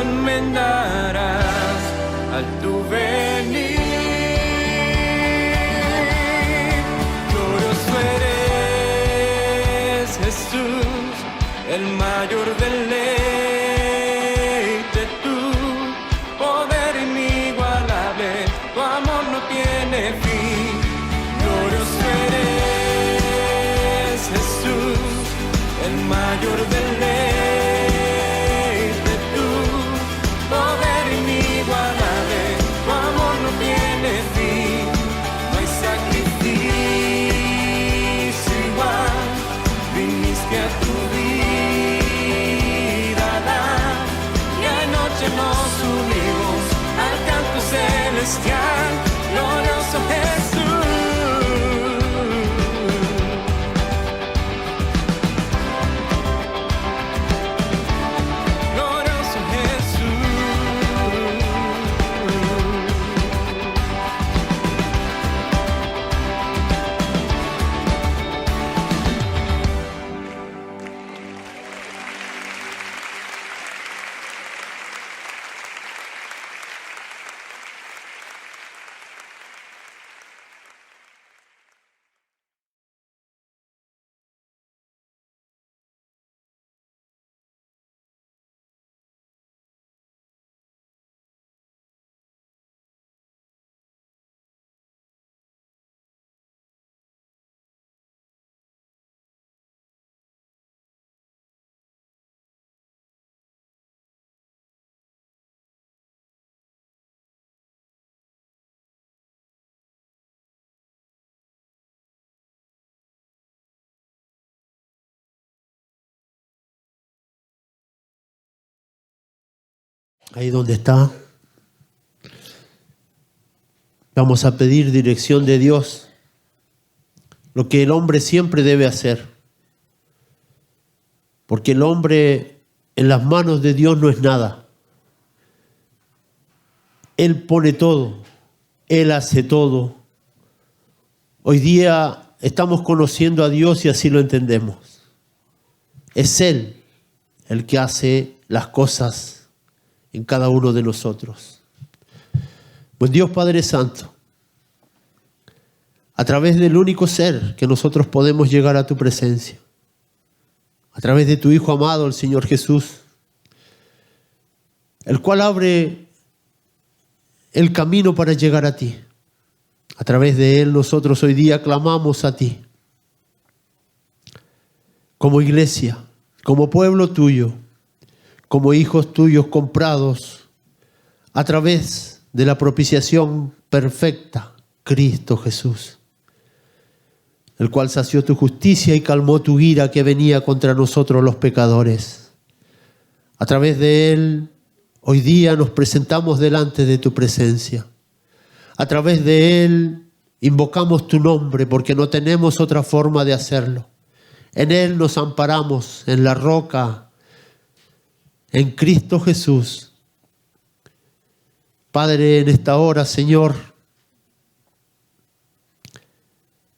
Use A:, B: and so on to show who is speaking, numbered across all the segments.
A: enmendarás al tu venir. Glorioso eres, Jesús, el mayor deleite, tu poder inigualable, tu amor no tiene fin. Glorioso eres, Jesús, el mayor deleite. Celestial, glorioso Jesús, glorioso
B: Ahí donde está, vamos a pedir dirección de Dios, lo que el hombre siempre debe hacer, porque el hombre en las manos de Dios no es nada. Él pone todo, Él hace todo. Hoy día estamos conociendo a Dios y así lo entendemos. Es Él el que hace las cosas en cada uno de nosotros. Pues Dios Padre Santo, a través del único ser que nosotros podemos llegar a tu presencia, a través de tu Hijo amado, el Señor Jesús, el cual abre el camino para llegar a ti. A través de Él nosotros hoy día clamamos a ti, como iglesia, como pueblo tuyo, como hijos tuyos comprados a través de la propiciación perfecta, Cristo Jesús, el cual sació tu justicia y calmó tu ira que venía contra nosotros los pecadores. A través de Él, hoy día nos presentamos delante de tu presencia. A través de Él, invocamos tu nombre porque no tenemos otra forma de hacerlo. En Él nos amparamos, en la roca, en Cristo Jesús. Padre, en esta hora, Señor,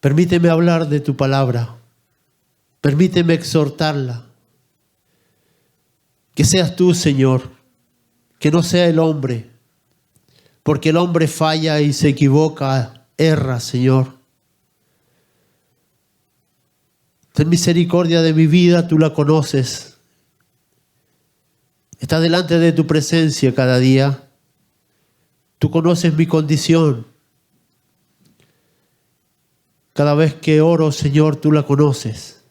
B: permíteme hablar de tu palabra. Permíteme exhortarla. Que seas tú, Señor, que no sea el hombre, porque el hombre falla y se equivoca, erra, Señor. Ten misericordia de mi vida, tú la conoces. Está delante de tu presencia cada día. Tú conoces mi condición. Cada vez que oro, Señor, tú la conoces.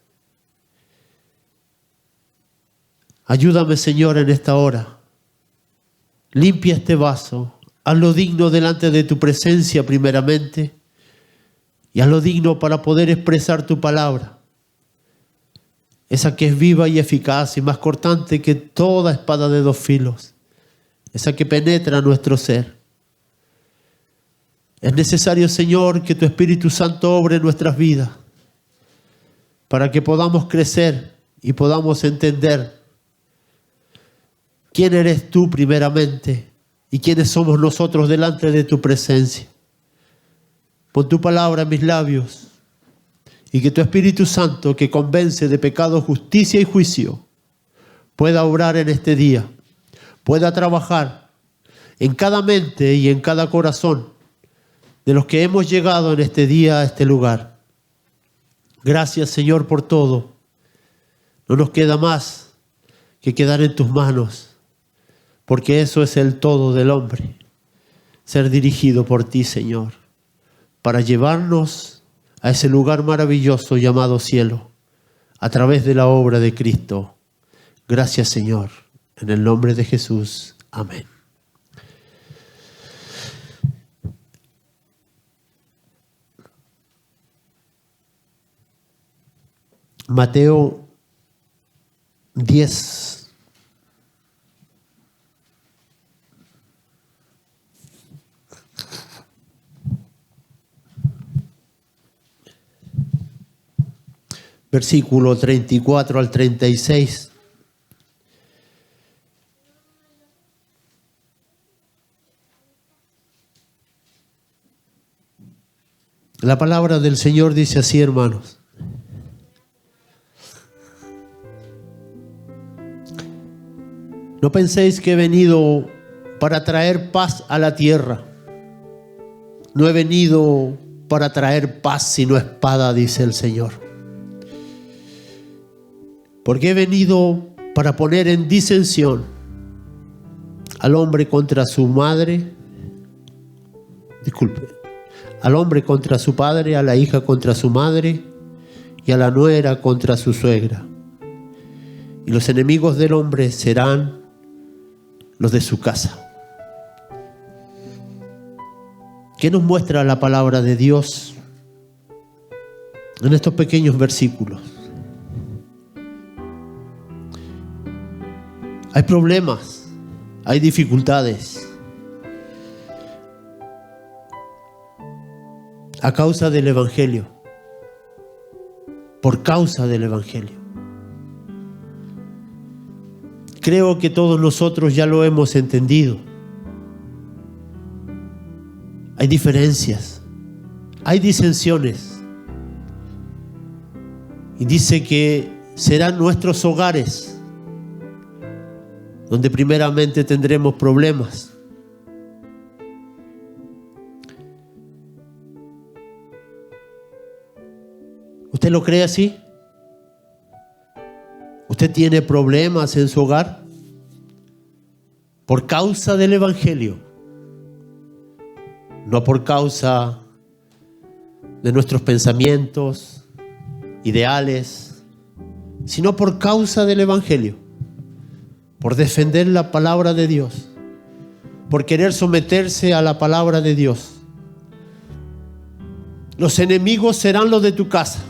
B: Ayúdame, Señor, en esta hora. Limpia este vaso. Hazlo digno delante de tu presencia primeramente. Y hazlo digno para poder expresar tu palabra. Esa que es viva y eficaz y más cortante que toda espada de dos filos. Esa que penetra nuestro ser. Es necesario, Señor, que tu Espíritu Santo obre en nuestras vidas. Para que podamos crecer y podamos entender quién eres tú primeramente y quiénes somos nosotros delante de tu presencia. Pon tu palabra en mis labios y que tu Espíritu Santo, que convence de pecado, justicia y juicio, pueda obrar en este día, pueda trabajar en cada mente y en cada corazón de los que hemos llegado en este día a este lugar. Gracias, Señor, por todo. No nos queda más que quedar en tus manos. Porque eso es el todo del hombre, ser dirigido por ti, Señor, para llevarnos a ese lugar maravilloso llamado cielo, a través de la obra de Cristo. Gracias, Señor, en el nombre de Jesús. Amén. Mateo 10. Versículo 34 al 36. La palabra del Señor dice así, hermanos. No penséis que he venido para traer paz a la tierra. No he venido para traer paz sino espada, dice el Señor. Porque he venido para poner en disensión al hombre contra su madre, al hombre contra su padre, a la hija contra su madre y a la nuera contra su suegra. Y los enemigos del hombre serán los de su casa. ¿Qué nos muestra la palabra de Dios en estos pequeños versículos? Hay problemas, hay dificultades a causa del Evangelio, por causa del Evangelio. Creo que todos nosotros ya lo hemos entendido. Hay diferencias, hay disensiones. Y dice que serán nuestros hogares donde primeramente tendremos problemas. ¿Usted lo cree así? ¿Usted tiene problemas en su hogar? Por causa del Evangelio. No por causa de nuestros pensamientos, ideales, sino por causa del Evangelio. Por defender la palabra de Dios, por querer someterse a la palabra de Dios. Los enemigos serán los de tu casa.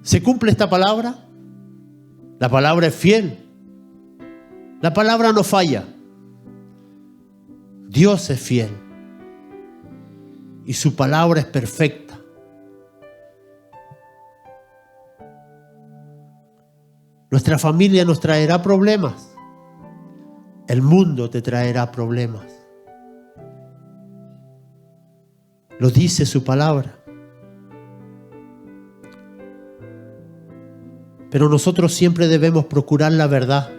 B: ¿Se cumple esta palabra? La palabra es fiel. La palabra no falla. Dios es fiel. Y su palabra es perfecta. Nuestra familia nos traerá problemas. El mundo te traerá problemas. Lo dice su palabra. Pero nosotros siempre debemos procurar la verdad,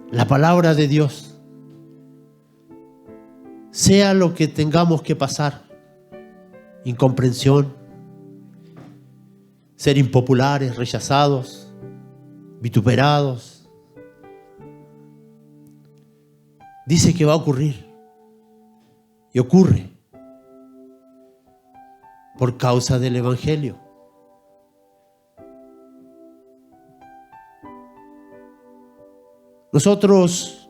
B: la palabra de Dios. Sea lo que tengamos que pasar, incomprensión, ser impopulares, rechazados, vituperados. Dice que va a ocurrir y ocurre por causa del Evangelio. Nosotros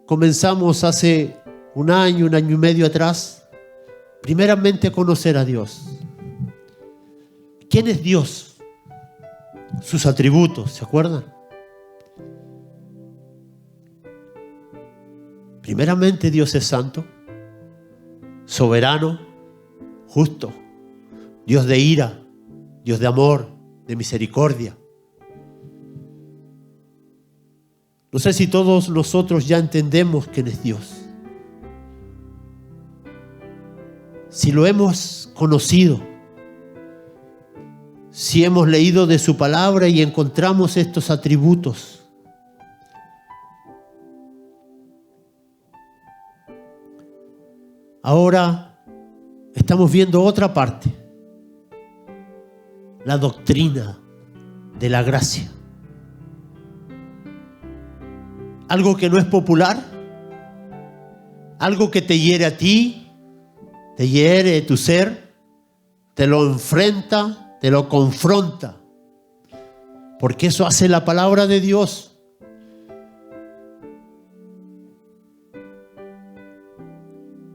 B: comenzamos hace un año y medio atrás, primeramente a conocer a Dios. ¿Quién es Dios? Sus atributos, ¿se acuerdan? Primeramente Dios es santo, soberano, justo, Dios de ira, Dios de amor, de misericordia. No sé si todos nosotros ya entendemos quién es Dios. Si lo hemos conocido, si hemos leído de su palabra y encontramos estos atributos. Ahora estamos viendo otra parte, la doctrina de la gracia. Algo que no es popular, algo que te hiere a ti, te hiere tu ser, te lo enfrenta, te lo confronta, porque eso hace la palabra de Dios.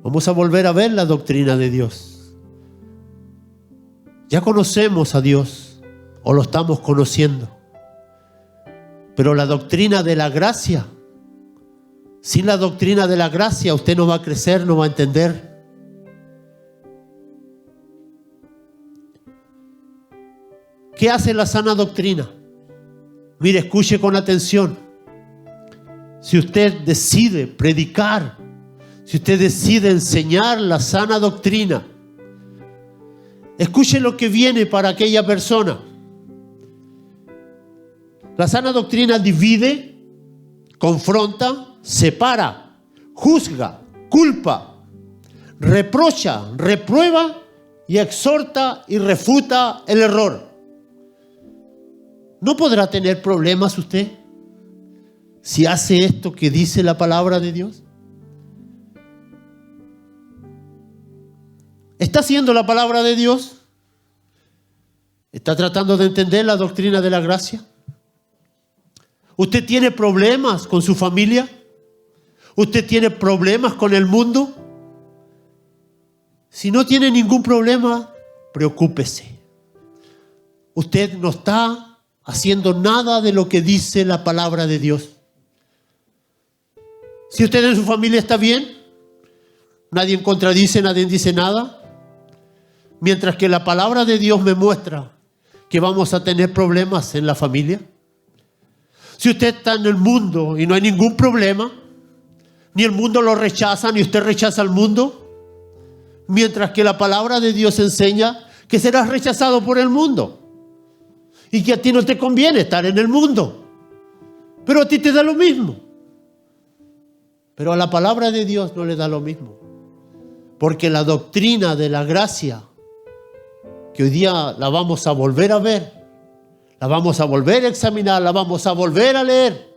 B: Vamos a volver a ver la doctrina de Dios. Ya conocemos a Dios, o lo estamos conociendo, pero la doctrina de la gracia, sin la doctrina de la gracia usted no va a crecer, no va a entender. ¿Qué hace la sana doctrina? Mire, escuche con atención. Si usted decide predicar, si usted decide enseñar la sana doctrina, escuche lo que viene para aquella persona. La sana doctrina divide, confronta, separa, juzga, culpa, reprocha, reprueba y exhorta y refuta el error. ¿No podrá tener problemas usted si hace esto que dice la palabra de Dios? ¿Está haciendo la palabra de Dios? ¿Está tratando de entender la doctrina de la gracia? ¿Usted tiene problemas con su familia? ¿Usted tiene problemas con el mundo? Si no tiene ningún problema, preocúpese. Usted no está haciendo nada de lo que dice la palabra de Dios. Si usted en su familia está bien, nadie contradice, nadie dice nada. Mientras que la palabra de Dios me muestra que vamos a tener problemas en la familia. Si usted está en el mundo y no hay ningún problema, ni el mundo lo rechaza, ni usted rechaza al mundo, mientras que la palabra de Dios enseña que serás rechazado por el mundo y que a ti no te conviene estar en el mundo, pero a ti te da lo mismo. Pero a la palabra de Dios no le da lo mismo, porque la doctrina de la gracia, que hoy día la vamos a volver a ver, la vamos a volver a examinar, la vamos a volver a leer,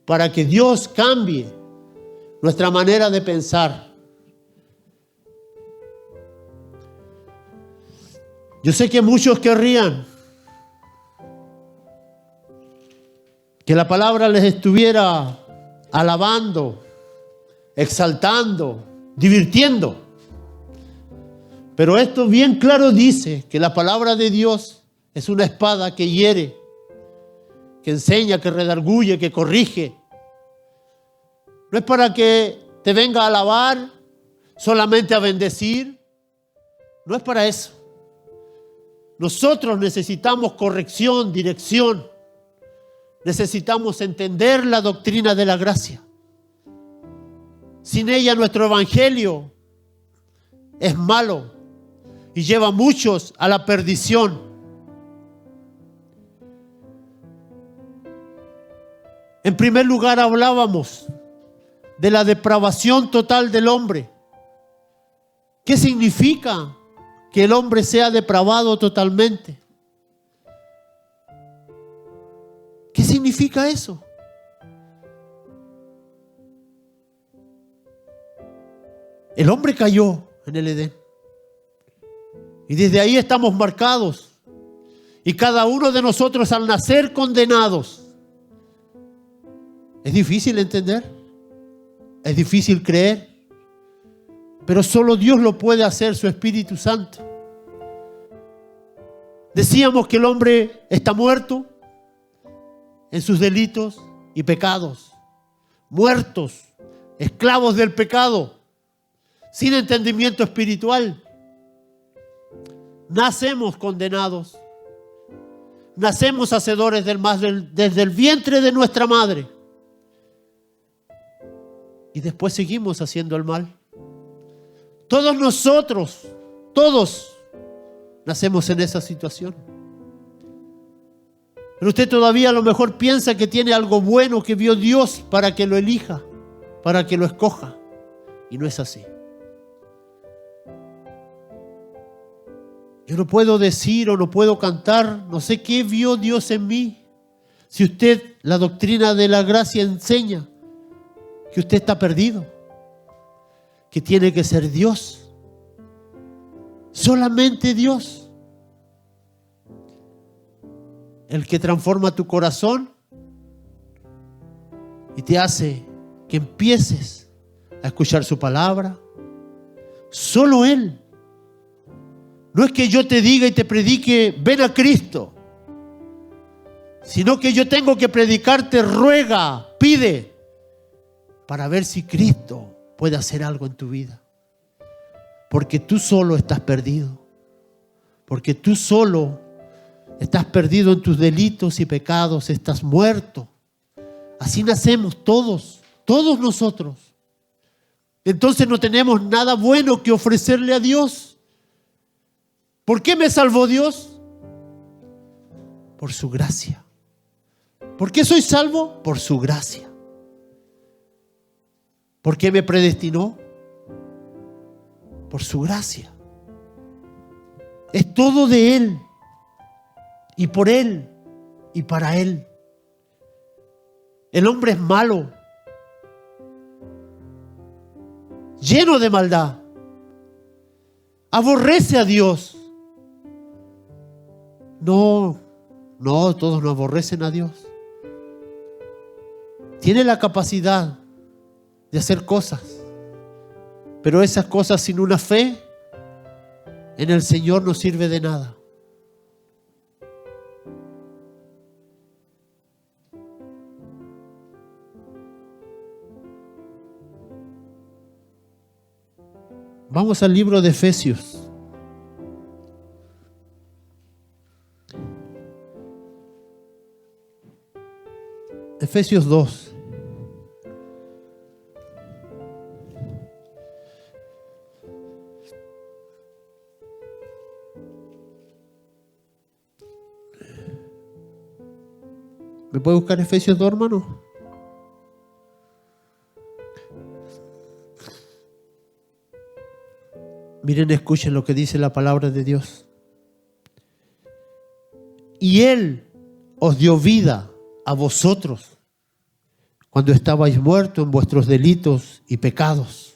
B: para que Dios cambie nuestra manera de pensar. Yo sé que muchos querrían que la palabra les estuviera alabando, exaltando, divirtiendo. Pero esto bien claro dice que la palabra de Dios es una espada que hiere, que enseña, que redarguye, que corrige. No es para que te venga a alabar, solamente a bendecir. No es para eso. Nosotros necesitamos corrección, dirección. necesitamos entender la doctrina de la gracia. Sin ella nuestro evangelio es malo y lleva a muchos a la perdición. En primer lugar hablábamos de la depravación total del hombre. ¿Qué significa que el hombre sea depravado totalmente? ¿Qué significa eso? El hombre cayó en el Edén. Y desde ahí estamos marcados. Y cada uno de nosotros al nacer condenados. Es difícil entender. Es difícil creer. Pero solo Dios lo puede hacer, su Espíritu Santo. Decíamos que el hombre está muerto en sus delitos y pecados. Muertos, esclavos del pecado, sin entendimiento espiritual. Nacemos condenados. Nacemos hacedores del mal desde el vientre de nuestra madre. Y después seguimos haciendo el mal. Todos nosotros, todos nacemos en esa situación. Pero usted todavía a lo mejor piensa que tiene algo bueno que vio Dios para que lo elija, para que lo escoja. Y no es así. Yo no puedo decir o no puedo cantar, no sé qué vio Dios en mí. Si usted, la doctrina de la gracia enseña que usted está perdido, que tiene que ser Dios, solamente Dios, el que transforma tu corazón y te hace que empieces a escuchar su palabra. Solo Él. No es que yo te diga y te predique, ven a Cristo, sino que yo tengo que predicarte, ruega, pide, para ver si Cristo puede hacer algo en tu vida. Porque tú solo estás perdido. Porque tú solo estás perdido en tus delitos y pecados, estás muerto. Así nacemos todos, todos nosotros. Entonces no tenemos nada bueno que ofrecerle a Dios. ¿Por qué me salvó Dios? Por su gracia. ¿Por qué soy salvo? Por su gracia. ¿Por qué me predestinó? Por su gracia. Es todo de Él. Y por Él. Y para Él. El hombre es malo. Lleno de maldad. Aborrece a Dios. No, todos no aborrecen a Dios. Tiene la capacidad de hacer cosas, pero esas cosas sin una fe en el Señor no sirve de nada. Vamos al libro de Efesios. Efesios 2. ¿Me puede buscar Efesios 2, hermano? Miren, escuchen lo que dice la palabra de Dios. Y Él os dio vida a vosotros cuando estabais muertos en vuestros delitos y pecados,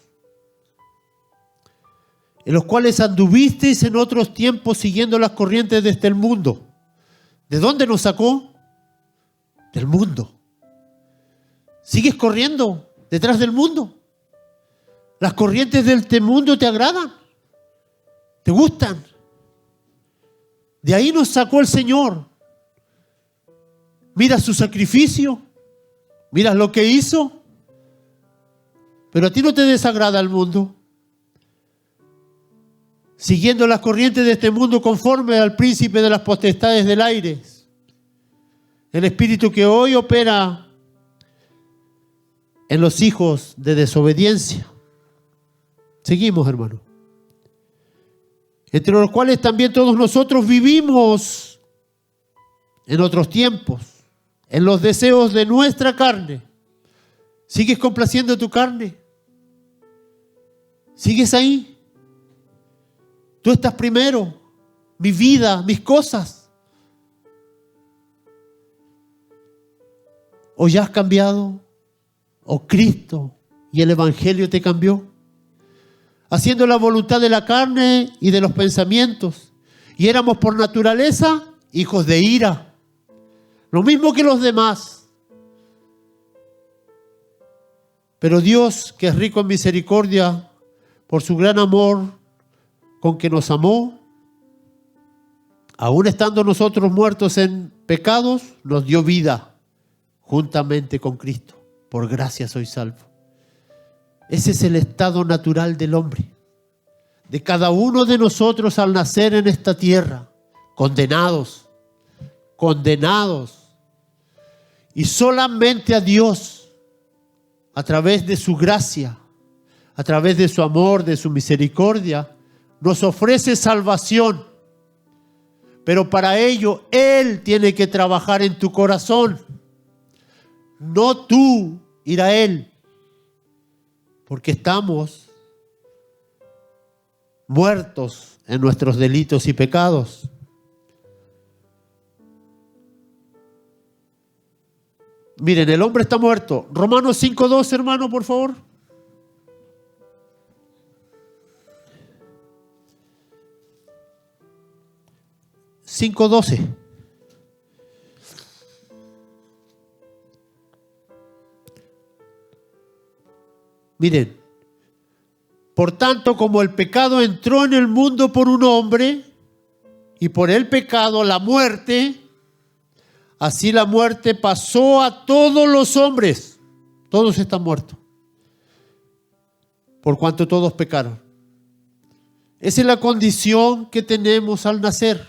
B: en los cuales anduvisteis en otros tiempos siguiendo las corrientes de este mundo. ¿De dónde nos sacó? Del mundo. ¿Sigues corriendo detrás del mundo? ¿Las corrientes de este mundo te agradan? ¿Te gustan? De ahí nos sacó el Señor. Mira su sacrificio. Mira lo que hizo. Pero a ti no te desagrada el mundo. Siguiendo las corrientes de este mundo conforme al príncipe de las potestades del aire, El espíritu que hoy opera en los hijos de desobediencia. Seguimos, hermano. Entre los cuales también todos nosotros vivimos en otros tiempos, en los deseos de nuestra carne. ¿Sigues complaciendo tu carne? ¿Sigues ahí? Tú estás primero, mi vida, mis cosas. ¿O ya has cambiado? ¿O Cristo y el Evangelio te cambió? Haciendo la voluntad de la carne y de los pensamientos. Y éramos por naturaleza hijos de ira. Lo mismo que los demás. Pero Dios, que es rico en misericordia, por su gran amor con que nos amó, aun estando nosotros muertos en pecados, nos dio vida juntamente con Cristo. Por gracia soy salvo. Ese es el estado natural del hombre, de cada uno de nosotros al nacer en esta tierra, condenados. Y solamente a Dios, a través de su gracia, a través de su amor, de su misericordia, nos ofrece salvación. Pero para ello, Él tiene que trabajar en tu corazón. No tú ir a Él. Porque estamos muertos en nuestros delitos y pecados. Miren, el hombre está muerto. Romanos 5:12, hermano, por favor. (5:12) Miren, por tanto, como el pecado entró en el mundo por un hombre, y por el pecado la muerte, así la muerte pasó a todos los hombres. Todos están muertos, por cuanto todos pecaron. Esa es la condición que tenemos al nacer.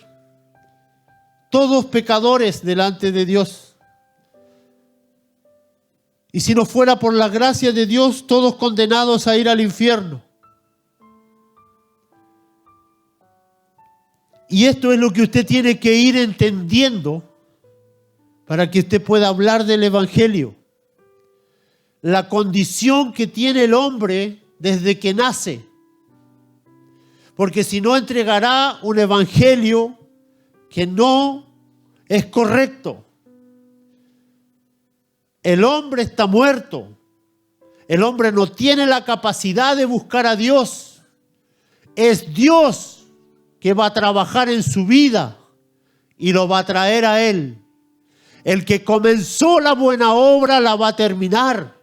B: Todos pecadores delante de Dios. Y si no fuera por la gracia de Dios, todos condenados a ir al infierno. Y esto es lo que usted tiene que ir entendiendo para que usted pueda hablar del Evangelio. La condición que tiene el hombre desde que nace. Porque si no, entregará un Evangelio que no es correcto. El hombre está muerto. El hombre no tiene la capacidad de buscar a Dios. Es Dios que va a trabajar en su vida y lo va a traer a Él. El que comenzó la buena obra la va a terminar.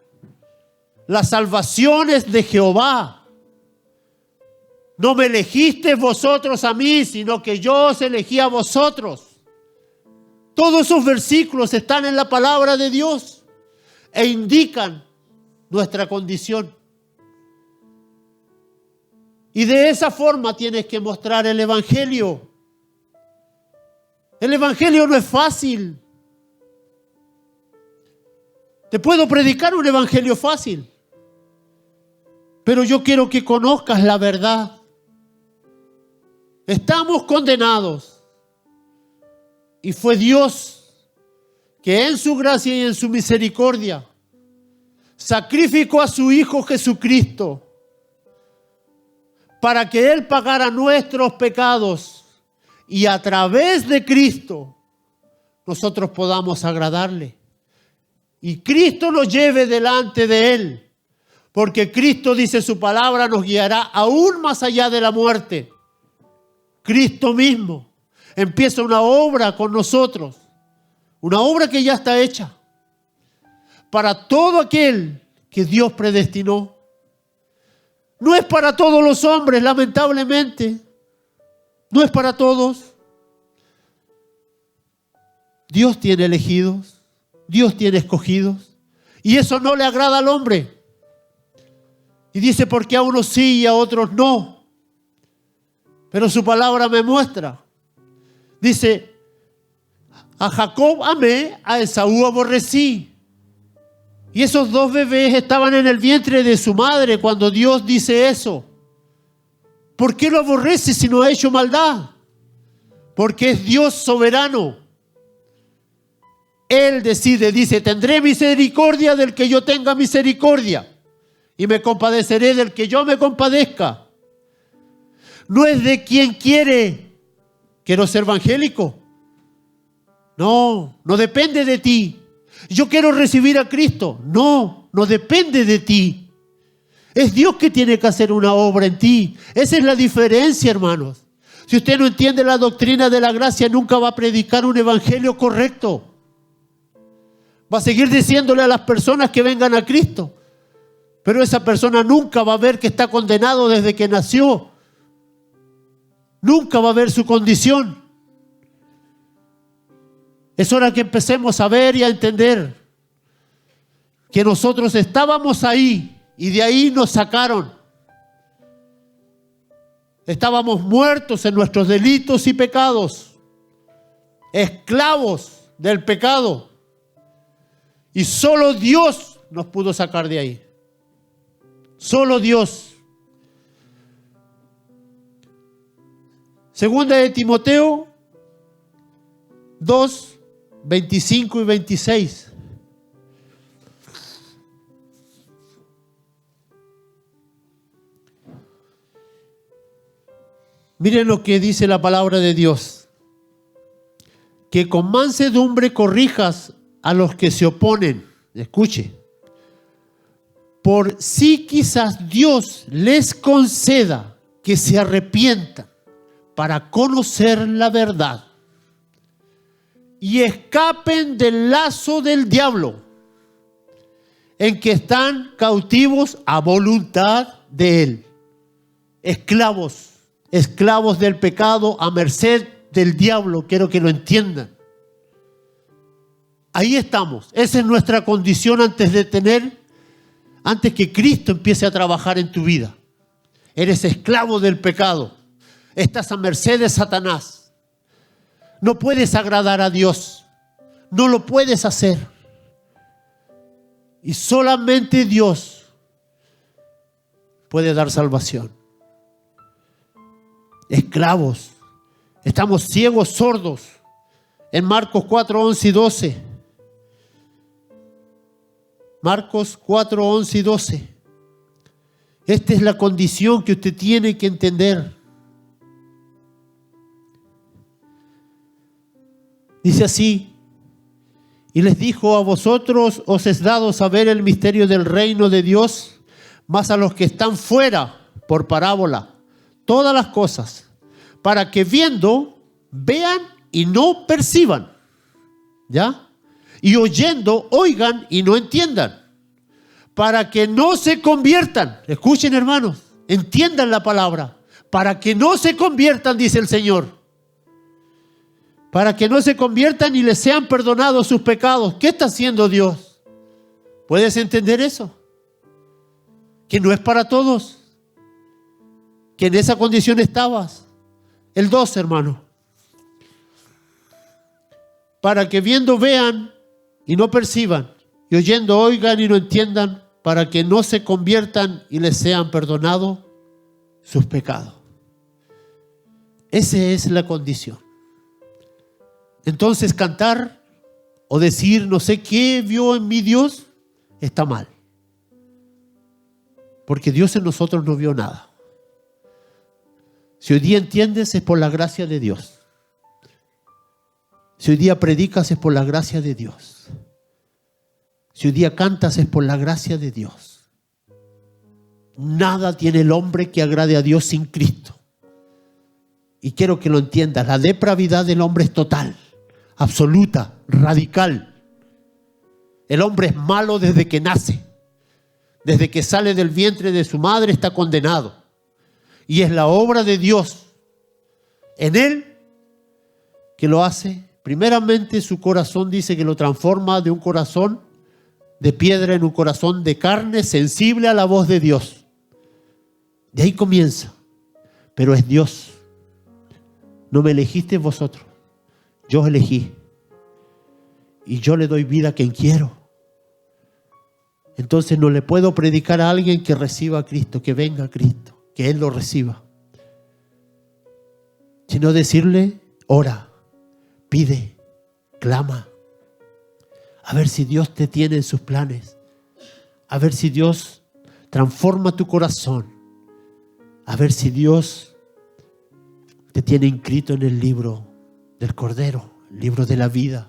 B: La salvación es de Jehová. No me elegisteis vosotros a mí, sino que yo os elegí a vosotros. Todos esos versículos están en la palabra de Dios e indican nuestra condición. Y de esa forma tienes que mostrar el Evangelio. El Evangelio no es fácil. Te puedo predicar un Evangelio fácil, pero yo quiero que conozcas la verdad. Estamos condenados. Y fue Dios que en su gracia y en su misericordia sacrificó a su Hijo Jesucristo para que Él pagara nuestros pecados y a través de Cristo nosotros podamos agradarle. Y Cristo nos lleve delante de Él, porque Cristo, dice su palabra, nos guiará aún más allá de la muerte. Cristo mismo empieza una obra con nosotros, una obra que ya está hecha para todo aquel que Dios predestinó. No es para todos los hombres, lamentablemente. No es para todos. Dios tiene elegidos, Dios tiene escogidos, y eso no le agrada al hombre. Y dice, porque a unos sí y a otros no. Pero su palabra me muestra. Dice, A Jacob amé, a Esaú aborrecí. Y esos dos bebés estaban en el vientre de su madre cuando Dios dice eso. ¿Por qué lo aborrece si no ha hecho maldad? Porque es Dios soberano. Él decide, dice, tendré misericordia del que yo tenga misericordia y me compadeceré del que yo me compadezca. No es de quien quiere. Quiero ser evangélico. No depende de ti. Yo quiero recibir a Cristo. No depende de ti. Es Dios que tiene que hacer una obra en ti. Esa es la diferencia, hermanos. Si usted no entiende la doctrina de la gracia, nunca va a predicar un evangelio correcto. Va a seguir diciéndole a las personas que vengan a Cristo. Pero esa persona nunca va a ver que está condenado desde que nació. Nunca va a ver su condición. Es hora que empecemos a ver y a entender que nosotros estábamos ahí y de ahí nos sacaron. Estábamos muertos en nuestros delitos y pecados, esclavos del pecado. Y solo Dios nos pudo sacar de ahí. Solo Dios. Segunda de Timoteo 2, 25 y 26. Miren lo que dice la palabra de Dios. Que con mansedumbre corrijas a los que se oponen. Escuche. Por si quizás Dios les conceda que se arrepientan para conocer la verdad y escapen del lazo del diablo en que están cautivos a voluntad de él. Esclavos del pecado a merced del diablo. Quiero que lo entiendan. Ahí estamos. Esa es nuestra condición antes que Cristo empiece a trabajar en tu vida. Eres esclavo del pecado. Estás a merced de Satanás. No puedes agradar a Dios. No lo puedes hacer. Y solamente Dios puede dar salvación. Esclavos. Estamos ciegos, sordos. En Marcos 4, 11 y 12. Marcos 4, 11 y 12. Esta es la condición que usted tiene que entender. Dice así: y les dijo, a vosotros os es dado saber el misterio del reino de Dios, mas a los que están fuera, por parábola, todas las cosas, para que viendo, vean y no perciban. ¿Ya? Y oyendo, oigan y no entiendan. Para que no se conviertan. Escuchen, hermanos, entiendan la palabra. Para que no se conviertan, dice el Señor. Para que no se conviertan y les sean perdonados sus pecados. ¿Qué está haciendo Dios? ¿Puedes entender eso? Que no es para todos. Que en esa condición estabas. El 2, hermano. Para que viendo vean y no perciban, y oyendo oigan y no entiendan, para que no se conviertan y les sean perdonados sus pecados. Esa es la condición. Entonces cantar o decir no sé qué vio en mí Dios está mal. Porque Dios en nosotros no vio nada. Si hoy día entiendes es por la gracia de Dios. Si hoy día predicas es por la gracia de Dios. Si hoy día cantas es por la gracia de Dios. Nada tiene el hombre que agrade a Dios sin Cristo. Y quiero que lo entiendas. La depravidad del hombre es total, absoluta, radical. El hombre es malo desde que nace. Desde que sale del vientre de su madre está condenado. Y es la obra de Dios en él que lo hace. Primeramente su corazón dice que lo transforma de un corazón de piedra en un corazón de carne sensible a la voz de Dios. De ahí comienza. Pero es Dios. No me elegisteis vosotros. Yo os elegí. y yo le doy vida a quien quiero. Entonces no le puedo predicar a alguien que reciba a Cristo, que venga a Cristo, que Él lo reciba. Sino decirle, ora, pide, clama. A ver si Dios te tiene en sus planes. A ver si Dios transforma tu corazón. A ver si Dios te tiene inscrito en el libro del Cordero, el libro de la vida.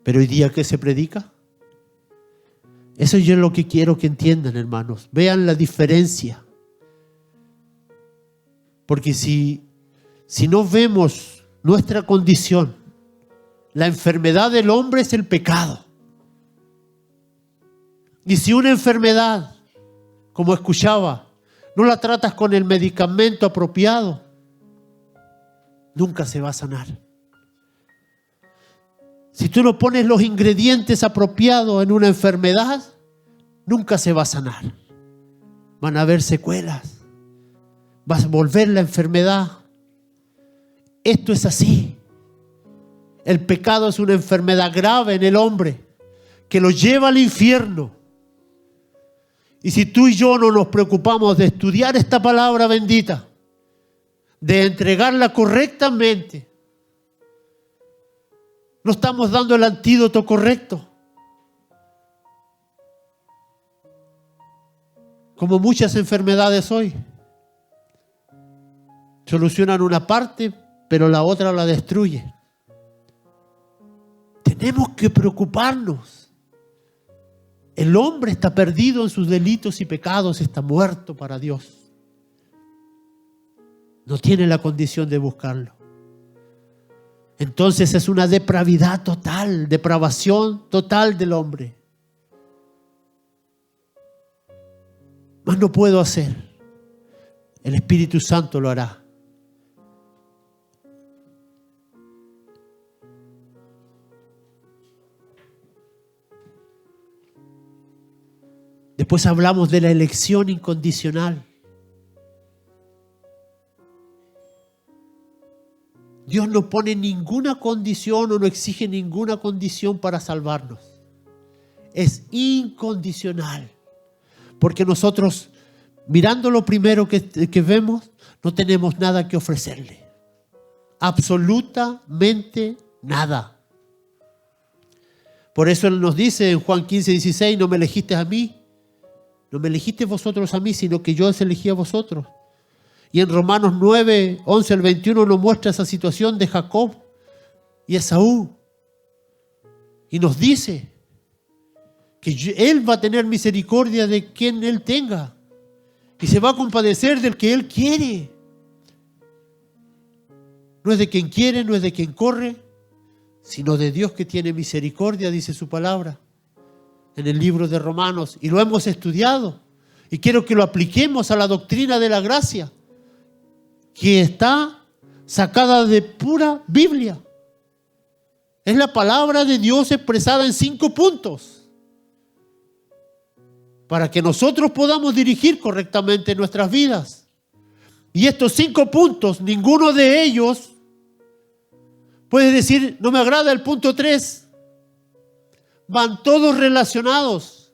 B: Pero hoy día, ¿qué se predica? Eso yo es lo que quiero que entiendan, hermanos. Vean la diferencia. Porque si no vemos nuestra condición, la enfermedad del hombre es el pecado. Y si una enfermedad, como escuchaba, no la tratas con el medicamento apropiado, nunca se va a sanar. Si tú no pones los ingredientes apropiados en una enfermedad, nunca se va a sanar. Van a haber secuelas. Va a volver la enfermedad. Esto es así. El pecado es una enfermedad grave en el hombre que lo lleva al infierno. Y si tú y yo no nos preocupamos de estudiar esta palabra bendita, de entregarla correctamente, no estamos dando el antídoto correcto. Como muchas enfermedades hoy. Solucionan una parte, pero la otra la destruye. Tenemos que preocuparnos. El hombre está perdido en sus delitos y pecados, está muerto para Dios. No tiene la condición de buscarlo. Entonces es una depravidad total, depravación total del hombre. Mas no puedo hacer. El Espíritu Santo lo hará. Después hablamos de la elección incondicional. Dios no pone ninguna condición o no exige ninguna condición para salvarnos. Es incondicional. Porque nosotros, mirando lo primero que vemos, no tenemos nada que ofrecerle. Absolutamente nada. Por eso Él nos dice en Juan 15:16, no me elegiste a mí. No me elegiste vosotros a mí, sino que yo os elegí a vosotros. Y en Romanos 9:11 al 21 nos muestra esa situación de Jacob y Esaú. Y nos dice que Él va a tener misericordia de quien Él tenga. Y se va a compadecer del que Él quiere. No es de quien quiere, no es de quien corre, sino de Dios que tiene misericordia, dice su palabra en el libro de Romanos. Y lo hemos estudiado. Y quiero que lo apliquemos a la doctrina de la gracia, que está sacada de pura Biblia. Es la palabra de Dios expresada en 5 puntos. Para que nosotros podamos dirigir correctamente nuestras vidas. Y estos 5 puntos, ninguno de ellos puede decir, no me agrada el punto 3. Van todos relacionados.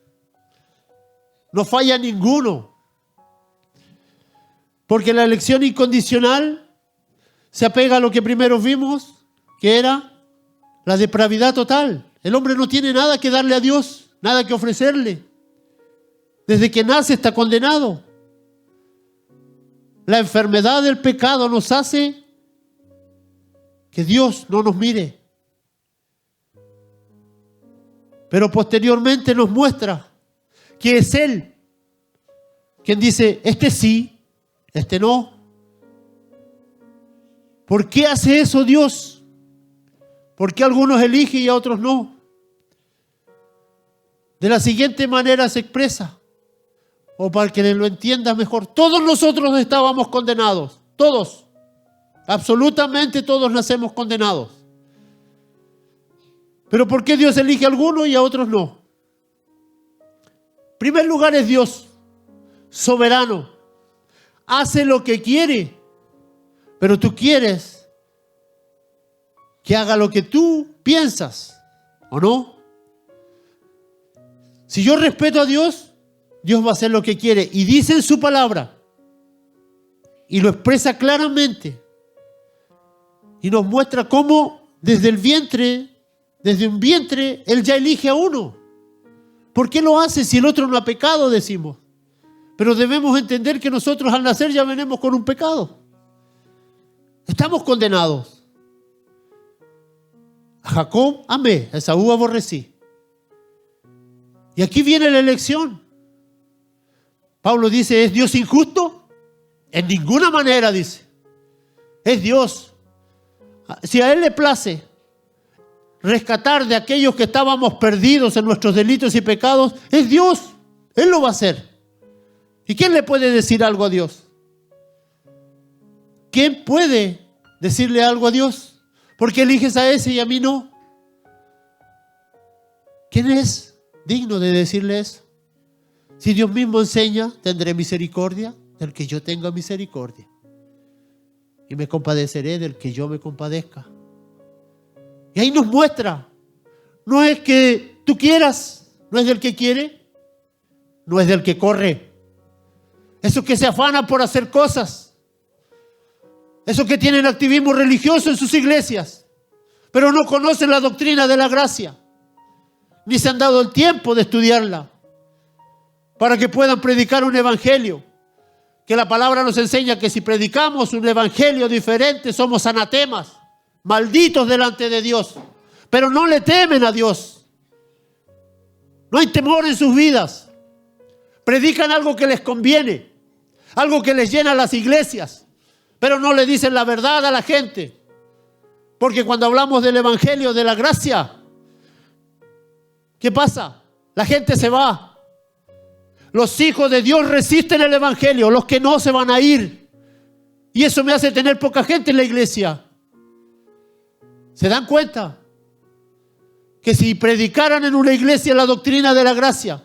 B: No falla ninguno. Porque la elección incondicional se apega a lo que primero vimos, que era la depravidad total. El hombre no tiene nada que darle a Dios, nada que ofrecerle. Desde que nace está condenado. La enfermedad del pecado nos hace que Dios no nos mire. Pero posteriormente nos muestra que es Él quien dice, este sí, este no. ¿Por qué hace eso Dios? ¿Por qué algunos eligen y a otros no? De la siguiente manera se expresa, o para que lo entienda mejor, todos nosotros estábamos condenados, todos, absolutamente todos nacemos condenados. Pero ¿por qué Dios elige a algunos y a otros no? En primer lugar es Dios, soberano. Hace lo que quiere, Pero tú quieres que haga lo que tú piensas, ¿o no? Si yo respeto a Dios, Dios va a hacer lo que quiere. Y dice en su palabra, y lo expresa claramente, y nos muestra cómo desde un vientre, Él ya elige a uno. ¿Por qué lo hace si el otro no ha pecado, decimos? Pero debemos entender que nosotros al nacer ya venimos con un pecado. Estamos condenados. A Jacob amé, a Esaú aborrecí. Y aquí viene la elección. Pablo dice, ¿es Dios injusto? En ninguna manera, dice. Es Dios. Si a Él le place rescatar de aquellos que estábamos perdidos en nuestros delitos y pecados, es Dios. Él lo va a hacer. ¿Y quién le puede decir algo a Dios? ¿Quién puede decirle algo a Dios? ¿Por qué eliges a ese y a mí no? ¿Quién es digno de decirle eso? Si Dios mismo enseña, tendré misericordia del que yo tenga misericordia. Y me compadeceré del que yo me compadezca. Y ahí nos muestra, no es que tú quieras, no es del que quiere, no es del que corre. Esos que se afanan por hacer cosas, esos que tienen activismo religioso en sus iglesias, pero no conocen la doctrina de la gracia, ni se han dado el tiempo de estudiarla, para que puedan predicar un evangelio, que la palabra nos enseña que si predicamos un evangelio diferente somos anatemas, malditos delante de Dios, pero no le temen a Dios. No hay temor en sus vidas. Predican algo que les conviene, algo que les llena las iglesias, pero no le dicen la verdad a la gente. Porque cuando hablamos del evangelio de la gracia, ¿qué pasa? La gente se va. Los hijos de Dios resisten el evangelio, los que no se van a ir. Y eso me hace tener poca gente en la iglesia. ¿Se dan cuenta? Que si predicaran en una iglesia la doctrina de la gracia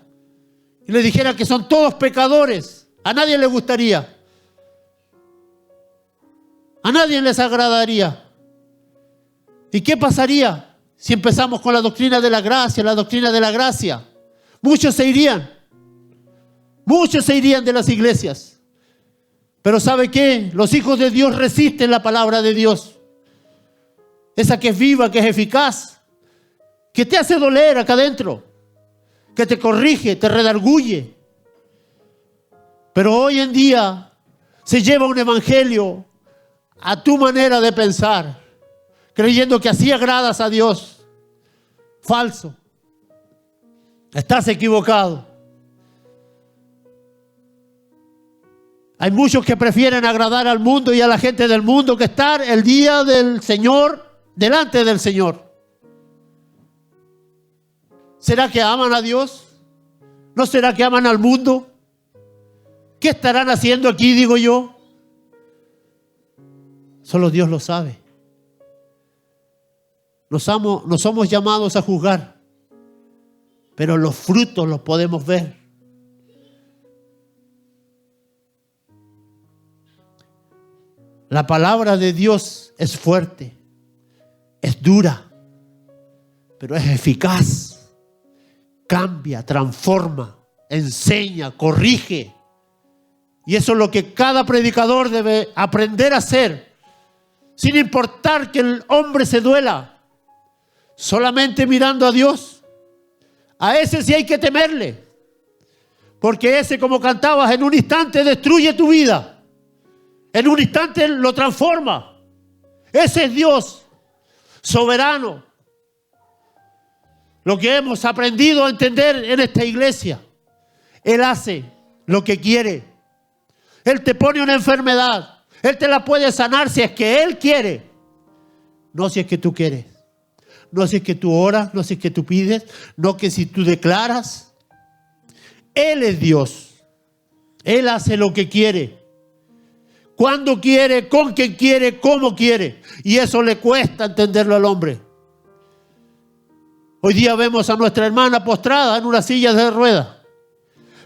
B: y le dijeran que son todos pecadores, a nadie le gustaría. A nadie les agradaría. ¿Y qué pasaría si empezamos con la doctrina de la gracia, la doctrina de la gracia? Muchos se irían. Muchos se irían de las iglesias. Pero ¿sabe qué? Los hijos de Dios resisten la palabra de Dios. Esa que es viva, que es eficaz, que te hace doler acá adentro, que te corrige, te redarguye. Pero hoy en día se lleva un evangelio a tu manera de pensar, creyendo que así agradas a Dios. Falso. Estás equivocado. Hay muchos que prefieren agradar al mundo y a la gente del mundo que estar el día del Señor delante del Señor. ¿Será que aman a Dios? ¿No será que aman al mundo? ¿Qué estarán haciendo aquí, digo yo? Solo Dios lo sabe. No somos llamados a juzgar, pero los frutos los podemos ver. La palabra de Dios es fuerte, es dura, pero es eficaz. Cambia, transforma, enseña, corrige. Y eso es lo que cada predicador debe aprender a hacer, sin importar que el hombre se duela, solamente mirando a Dios. A ese sí hay que temerle, porque ese, como cantabas, en un instante destruye tu vida. En un instante lo transforma. Ese es Dios, soberano. Lo que hemos aprendido a entender en esta iglesia. Él hace lo que quiere. Él te pone una enfermedad. Él te la puede sanar si es que Él quiere. No si es que tú quieres. No si es que tú oras, no si es que tú pides. No que si tú declaras. Él es Dios. Él hace lo que quiere. Cuando quiere, con quien quiere, cómo quiere. Y eso le cuesta entenderlo al hombre. Hoy día vemos a nuestra hermana postrada en una silla de ruedas.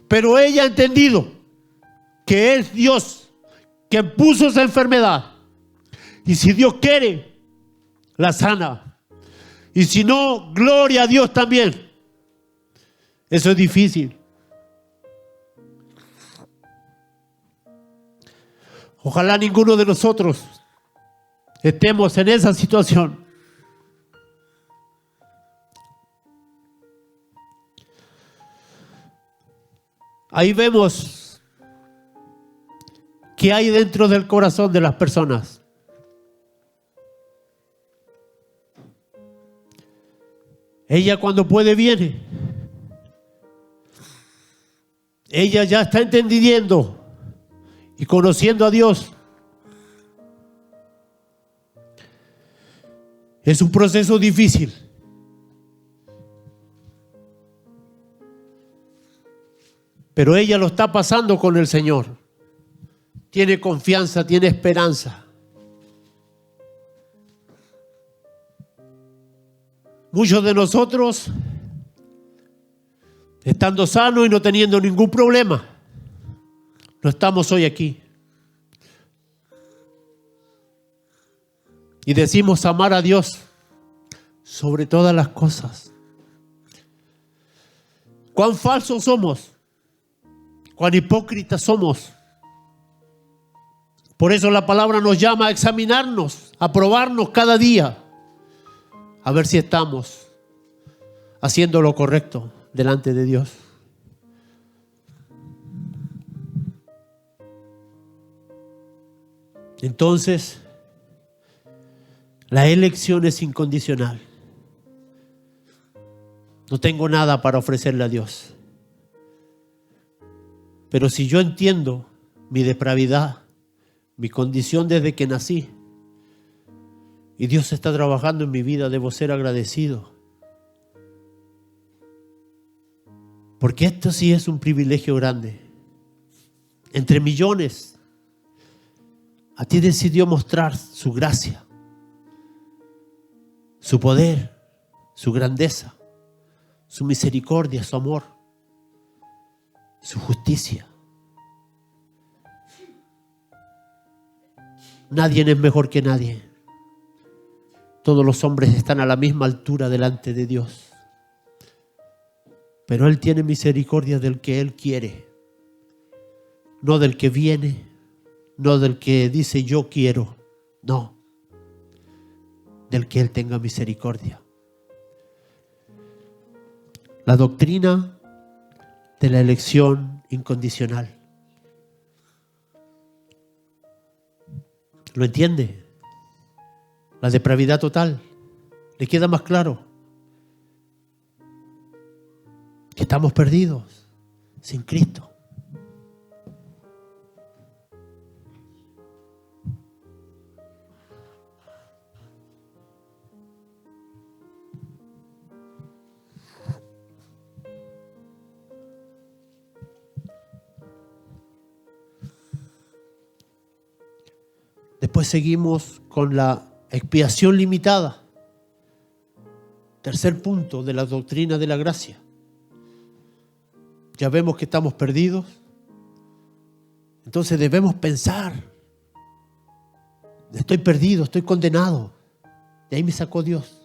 B: Pero ella ha entendido que es Dios quien puso esa enfermedad. Y si Dios quiere, la sana. Y si no, gloria a Dios también. Eso es difícil. Ojalá ninguno de nosotros estemos en esa situación. Ahí vemos qué hay dentro del corazón de las personas. Ella cuando puede viene. Ella ya está entendiendo y conociendo a Dios. Es un proceso difícil. Pero ella lo está pasando con el Señor. Tiene confianza, tiene esperanza. Muchos de nosotros, estando sanos y no teniendo ningún problema, no estamos hoy aquí. Y decimos amar a Dios sobre todas las cosas. ¿Cuán falsos somos? ¿Cuán hipócritas somos? Por eso la palabra nos llama a examinarnos, a probarnos cada día, a ver si estamos haciendo lo correcto delante de Dios. Entonces, la elección es incondicional. No tengo nada para ofrecerle a Dios. Pero si yo entiendo mi depravidad, mi condición desde que nací, y Dios está trabajando en mi vida, debo ser agradecido. Porque esto sí es un privilegio grande. Entre millones, a ti decidió mostrar su gracia, su poder, su grandeza, su misericordia, su amor, su justicia. Nadie es mejor que nadie. Todos los hombres están a la misma altura delante de Dios. Pero Él tiene misericordia del que Él quiere. No del que viene, no del que dice yo quiero. No. Del que Él tenga misericordia. La doctrina de la elección incondicional. ¿Lo entiende? La depravidad total. ¿Le queda más claro? Que estamos perdidos sin Cristo. Después seguimos con la expiación limitada. Tercer punto de la doctrina de la gracia. Ya vemos que estamos perdidos. Entonces debemos pensar. Estoy perdido, estoy condenado. De ahí me sacó Dios.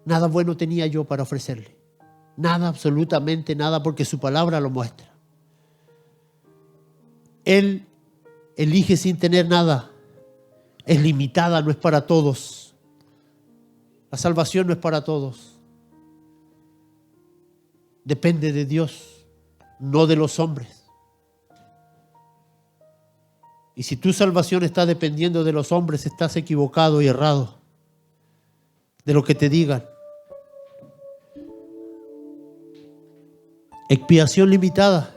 B: Nada bueno tenía yo para ofrecerle. Nada, absolutamente nada, porque su palabra lo muestra. Él elige sin tener nada. Es limitada, no es para todos. La salvación no es para todos. Depende de Dios, no de los hombres. Y si tu salvación está dependiendo de los hombres, estás equivocado y errado. De lo que te digan. Expiación limitada.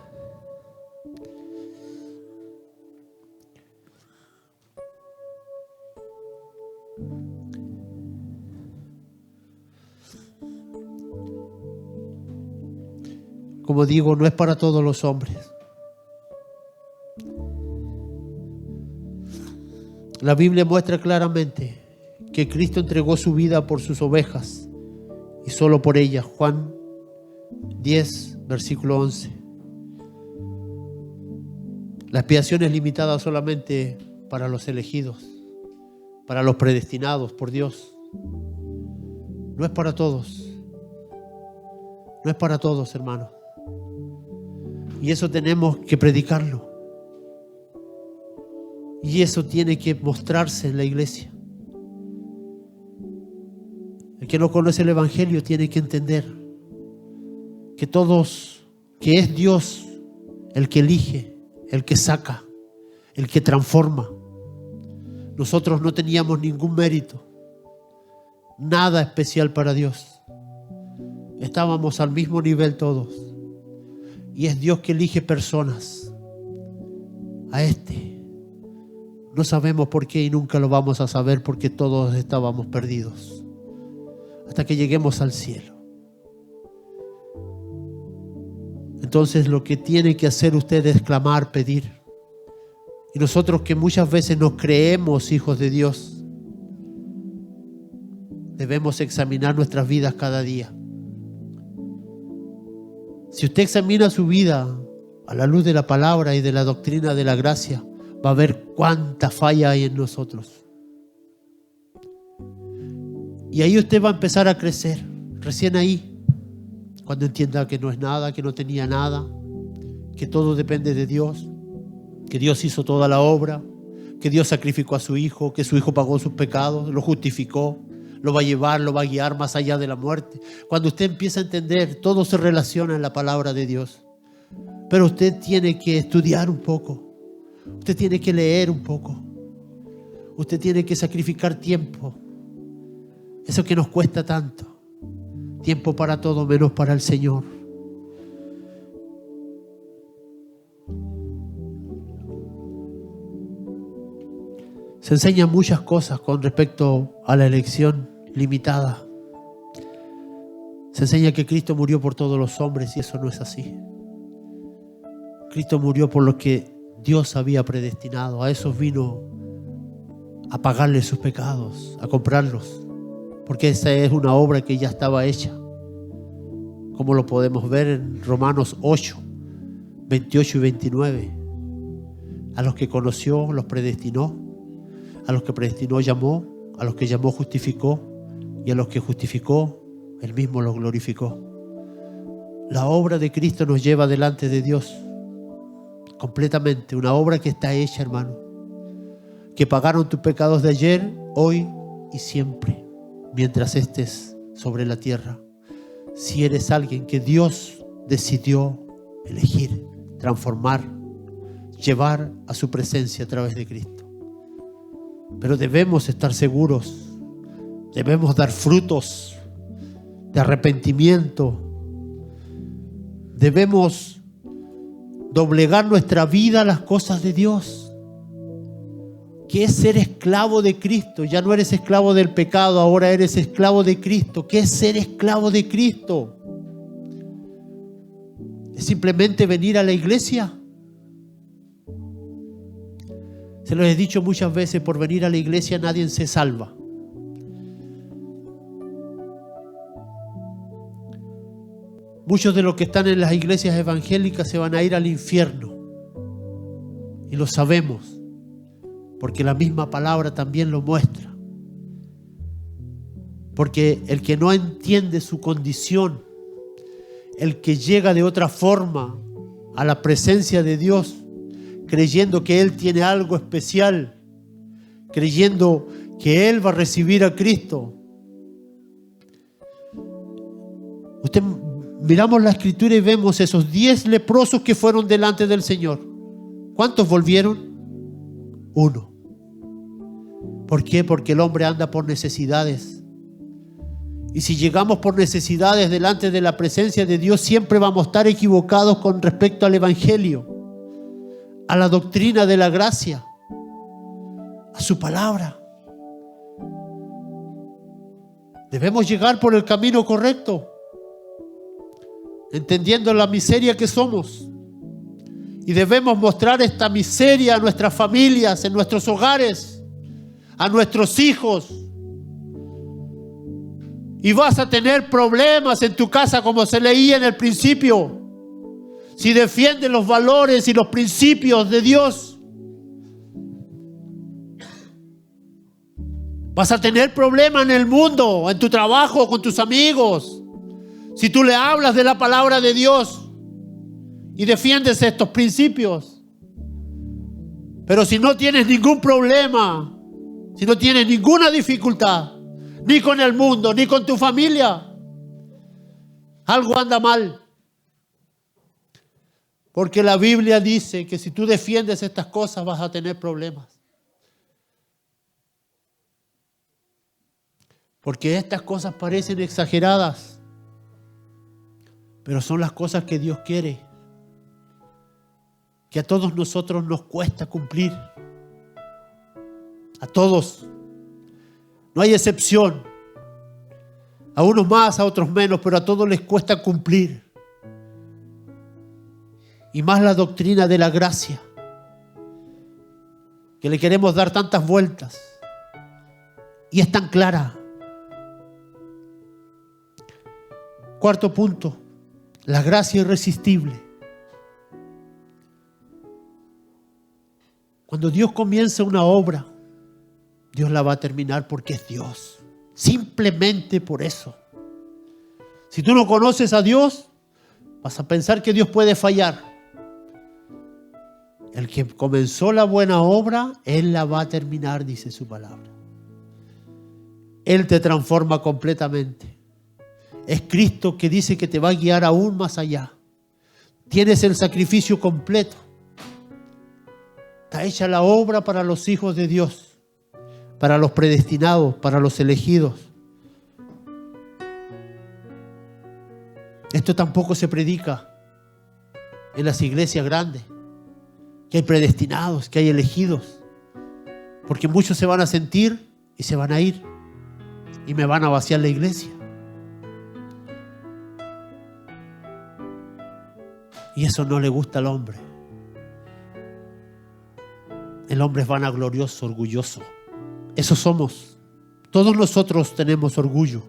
B: Como digo, no es para todos los hombres. La Biblia muestra claramente que Cristo entregó su vida por sus ovejas y solo por ellas. Juan 10, versículo 11. La expiación es limitada solamente para los elegidos, para los predestinados por Dios. No es para todos. No es para todos, hermano. Y eso tenemos que predicarlo. Y eso tiene que mostrarse en la iglesia. El que no conoce el Evangelio tiene que entender que que es Dios el que elige, el que saca, el que transforma. Nosotros no teníamos ningún mérito, nada especial para Dios. Estábamos al mismo nivel todos. Y es Dios que elige personas. A no sabemos por qué y nunca lo vamos a saber porque todos estábamos perdidos. Hasta que lleguemos al cielo. Entonces lo que tiene que hacer usted es clamar, pedir. Y nosotros que muchas veces nos creemos hijos de Dios, debemos examinar nuestras vidas cada día. Si usted examina su vida a la luz de la palabra y de la doctrina de la gracia, va a ver cuánta falla hay en nosotros. Y ahí usted va a empezar a crecer, recién ahí, cuando entienda que no es nada, que no tenía nada, que todo depende de Dios, que Dios hizo toda la obra, que Dios sacrificó a su Hijo, que su Hijo pagó sus pecados, lo justificó, lo va a llevar, lo va a guiar más allá de la muerte. Cuando usted empieza a entender, todo se relaciona en la palabra de Dios. Pero usted tiene que estudiar un poco, usted tiene que leer un poco, usted tiene que sacrificar tiempo. Eso que nos cuesta tanto. Tiempo para todo menos para el Señor. Se enseñan muchas cosas con respecto a la elección limitada. Se enseña que Cristo murió por todos los hombres y eso no es así. Cristo murió por lo que Dios había predestinado. A esos vino a pagarle sus pecados, a comprarlos. Porque esa es una obra que ya estaba hecha. Como lo podemos ver en Romanos 8, 28 y 29. A los que conoció, los predestinó. A los que predestinó, llamó. A los que llamó, justificó. Y a los que justificó, Él mismo los glorificó. La obra de Cristo nos lleva delante de Dios. Completamente. Una obra que está hecha, hermano. Que pagaron tus pecados de ayer, hoy y siempre. Mientras estés sobre la tierra. Si eres alguien que Dios decidió elegir, transformar, llevar a su presencia a través de Cristo. Pero debemos estar seguros, debemos dar frutos de arrepentimiento, debemos doblegar nuestra vida a las cosas de Dios. ¿Qué es ser esclavo de Cristo? Ya no eres esclavo del pecado, ahora eres esclavo de Cristo. ¿Qué es ser esclavo de Cristo? ¿Es simplemente venir a la iglesia? Se lo he dicho muchas veces, por venir a la iglesia nadie se salva. Muchos de los que están en las iglesias evangélicas se van a ir al infierno. Y lo sabemos. Porque la misma palabra también lo muestra. Porque el que no entiende su condición, el que llega de otra forma a la presencia de Dios, creyendo que Él tiene algo especial, creyendo que Él va a recibir a Cristo. Miramos la escritura y vemos esos 10 leprosos que fueron delante del Señor. ¿Cuántos volvieron? 1. ¿Por qué? Porque el hombre anda por necesidades. Y si llegamos por necesidades delante de la presencia de Dios, siempre vamos a estar equivocados con respecto al Evangelio, a la doctrina de la gracia, a su palabra. Debemos llegar por el camino correcto, entendiendo la miseria que somos. Y debemos mostrar esta miseria a nuestras familias, en nuestros hogares, a nuestros hijos. Y vas a tener problemas en tu casa, como se leía en el principio. Si defiendes los valores y los principios de Dios. Vas a tener problemas en el mundo, en tu trabajo, con tus amigos. Si tú le hablas de la palabra de Dios y defiendes estos principios. Pero si no tienes ningún problema, si no tienes ninguna dificultad, ni con el mundo, ni con tu familia, algo anda mal. Porque la Biblia dice que si tú defiendes estas cosas vas a tener problemas. Porque estas cosas parecen exageradas, pero son las cosas que Dios quiere, que a todos nosotros nos cuesta cumplir. A todos. No hay excepción. A unos más, a otros menos, pero a todos les cuesta cumplir. Y más la doctrina de la gracia, que le queremos dar tantas vueltas. Y es tan clara. Cuarto punto, la gracia irresistible. Cuando Dios comienza una obra, Dios la va a terminar porque es Dios. Simplemente por eso. Si tú no conoces a Dios, vas a pensar que Dios puede fallar. El que comenzó la buena obra, Él la va a terminar, dice su palabra. Él te transforma completamente. Es Cristo que dice que te va a guiar aún más allá. Tienes el sacrificio completo. Está hecha la obra para los hijos de Dios, para los predestinados, para los elegidos. Esto tampoco se predica en las iglesias grandes, que hay predestinados, que hay elegidos, porque muchos se van a sentir y se van a ir y me van a vaciar la iglesia. Y eso no le gusta al hombre. El hombre es vanaglorioso, orgulloso. Eso somos. Todos nosotros tenemos orgullo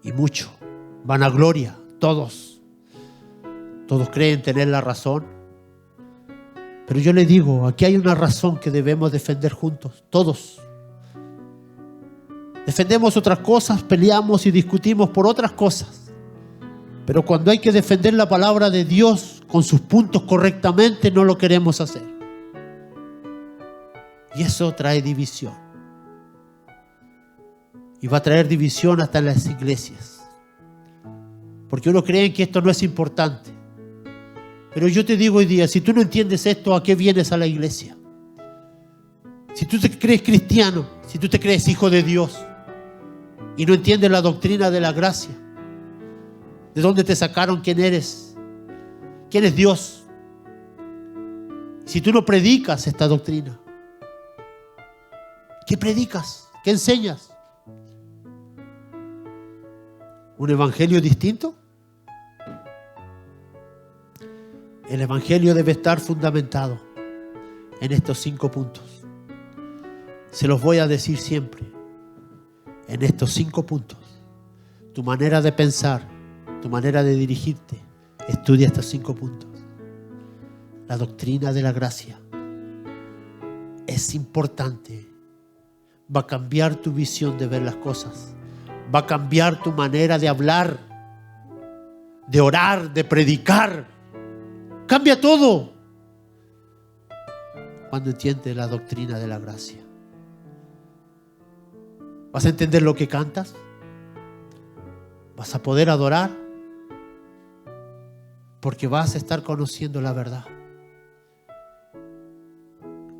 B: y mucho. Vanagloria, todos. Todos creen tener la razón. Pero yo le digo, aquí hay una razón que debemos defender juntos, todos. Defendemos otras cosas, peleamos y discutimos por otras cosas. Pero cuando hay que defender la palabra de Dios con sus puntos correctamente, no lo queremos hacer. Y eso trae división. Y va a traer división hasta en las iglesias. Porque uno cree que esto no es importante. Pero yo te digo hoy día, si tú no entiendes esto, ¿a qué vienes a la iglesia? Si tú te crees cristiano, si tú te crees hijo de Dios y no entiendes la doctrina de la gracia, ¿de dónde te sacaron? ¿Quién eres? ¿Quién es Dios? Si tú no predicas esta doctrina, ¿qué predicas? ¿Qué enseñas? ¿Un evangelio distinto? El evangelio debe estar fundamentado en estos 5 puntos. Se los voy a decir siempre. En estos 5 puntos. Tu manera de pensar, tu manera de dirigirte, estudia estos 5 puntos. La doctrina de la gracia es importante. Va a cambiar tu visión de ver las cosas. Va a cambiar tu manera de hablar, de orar, de predicar. Cambia todo cuando entiendes la doctrina de la gracia. ¿Vas a entender lo que cantas? ¿Vas a poder adorar? Porque vas a estar conociendo la verdad.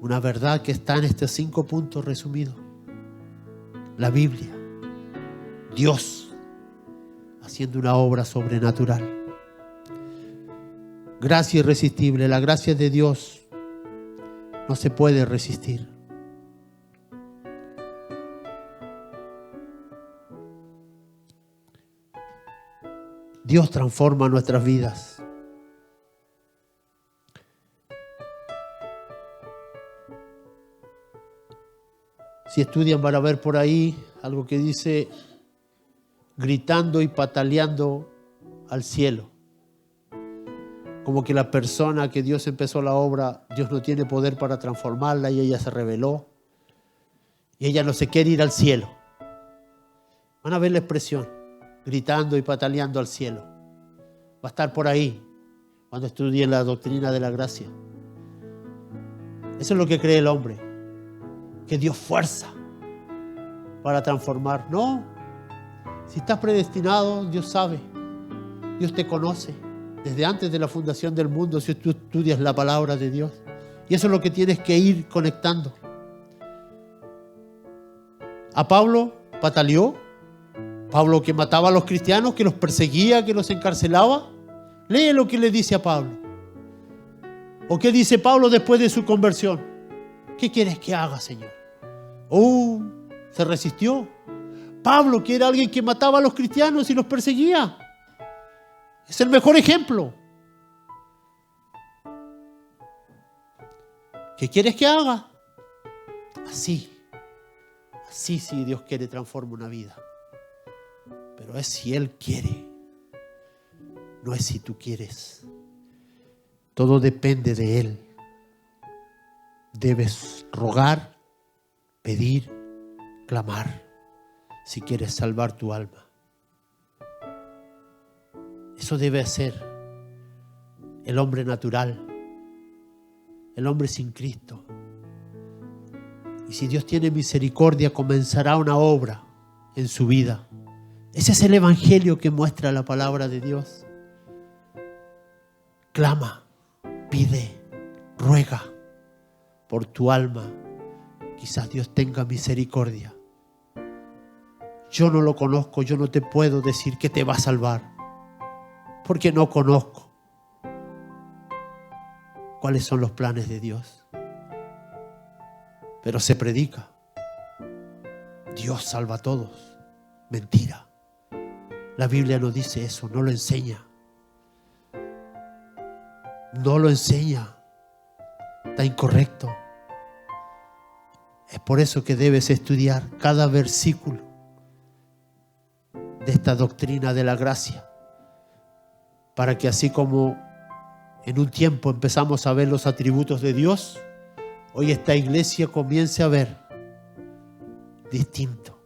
B: Una verdad que está en estos 5 puntos resumidos. La Biblia. Dios haciendo una obra sobrenatural. Gracia irresistible. La gracia de Dios no se puede resistir. Dios transforma nuestras vidas. Si estudian van a ver por ahí algo que dice gritando y pataleando al cielo. Como que la persona que Dios empezó la obra, Dios no tiene poder para transformarla y ella se rebeló. y ella no se quiere ir al cielo. Van a ver la expresión, gritando y pataleando al cielo. Va a estar por ahí cuando estudien la doctrina de la gracia. Eso es lo que cree el hombre, que Dios fuerza para transformar. No, si estás predestinado, Dios sabe, Dios te conoce desde antes de la fundación del mundo, si tú estudias la palabra de Dios. Y eso es lo que tienes que ir conectando. A Pablo pataleó, Pablo que mataba a los cristianos, que los perseguía, que los encarcelaba. Lee lo que le dice a Pablo. ¿O qué dice Pablo después de su conversión? ¿Qué quieres que haga, Señor? Se resistió. Pablo, que era alguien que mataba a los cristianos y los perseguía. Es el mejor ejemplo. ¿Qué quieres que haga? Así si Dios quiere transforma una vida. Pero es si Él quiere, no es si tú quieres. Todo depende de Él. Debes rogar, pedir, clamar, si quieres salvar tu alma. Eso debe ser el hombre natural, el hombre sin Cristo. Y si Dios tiene misericordia, comenzará una obra en su vida. Ese es el evangelio que muestra la palabra de Dios. Clama, pide, ruega por tu alma. Quizás Dios tenga misericordia. Yo no lo conozco, yo no te puedo decir que te va a salvar, porque no conozco cuáles son los planes de Dios. Pero se predica. Dios salva a todos. Mentira. La Biblia no dice eso, no lo enseña. No lo enseña. Está incorrecto. Es por eso que debes estudiar cada versículo de esta doctrina de la gracia, para que así como en un tiempo empezamos a ver los atributos de Dios, hoy esta iglesia comience a ver distinto.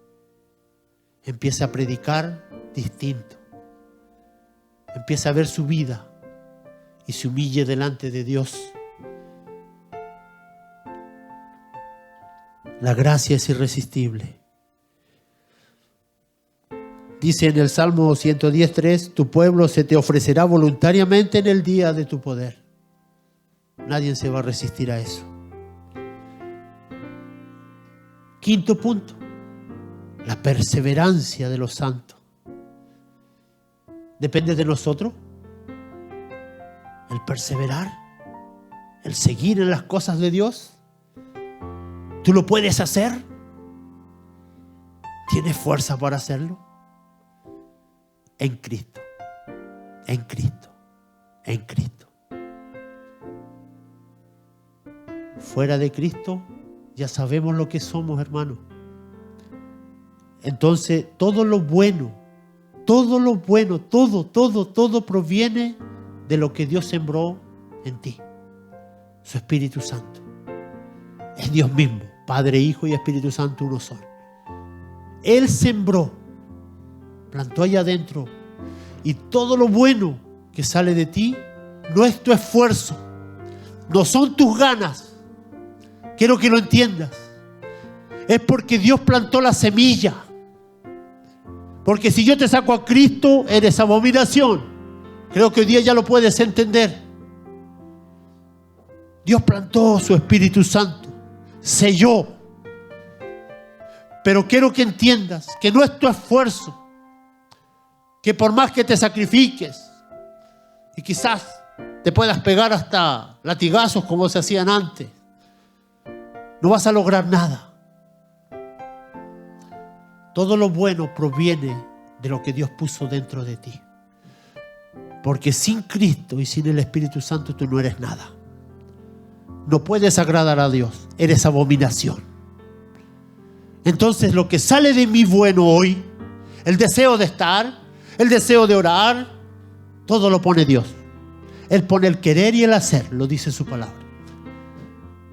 B: Empieza a predicar distinto. Empieza a ver su vida y se humille delante de Dios. La gracia es irresistible. Dice en el Salmo 110:3, tu pueblo se te ofrecerá voluntariamente en el día de tu poder. Nadie se va a resistir a eso. Quinto punto, la perseverancia de los santos. Depende de nosotros el perseverar, el seguir en las cosas de Dios. ¿Tú lo puedes hacer? ¿Tienes fuerza para hacerlo? En Cristo, en Cristo, en Cristo. Fuera de Cristo ya sabemos lo que somos, hermanos. Entonces todo proviene de lo que Dios sembró en ti. Su Espíritu Santo. Es Dios mismo, Padre, Hijo y Espíritu Santo uno solo. Él sembró, plantó allá adentro, y todo lo bueno que sale de ti no es tu esfuerzo, no son tus ganas. Quiero que lo entiendas. Es porque Dios plantó la semilla. Porque si yo te saco a Cristo, eres abominación. Creo que hoy día ya lo puedes entender. Dios plantó su Espíritu Santo, selló. Pero quiero que entiendas que no es tu esfuerzo, que por más que te sacrifiques y quizás te puedas pegar hasta latigazos como se hacían antes, no vas a lograr nada. Todo lo bueno proviene de lo que Dios puso dentro de ti. Porque sin Cristo y sin el Espíritu Santo tú no eres nada. No puedes agradar a Dios. Eres abominación. Entonces lo que sale de mí bueno hoy, el deseo de estar, el deseo de orar, todo lo pone Dios. Él pone el querer y el hacer, lo dice su palabra.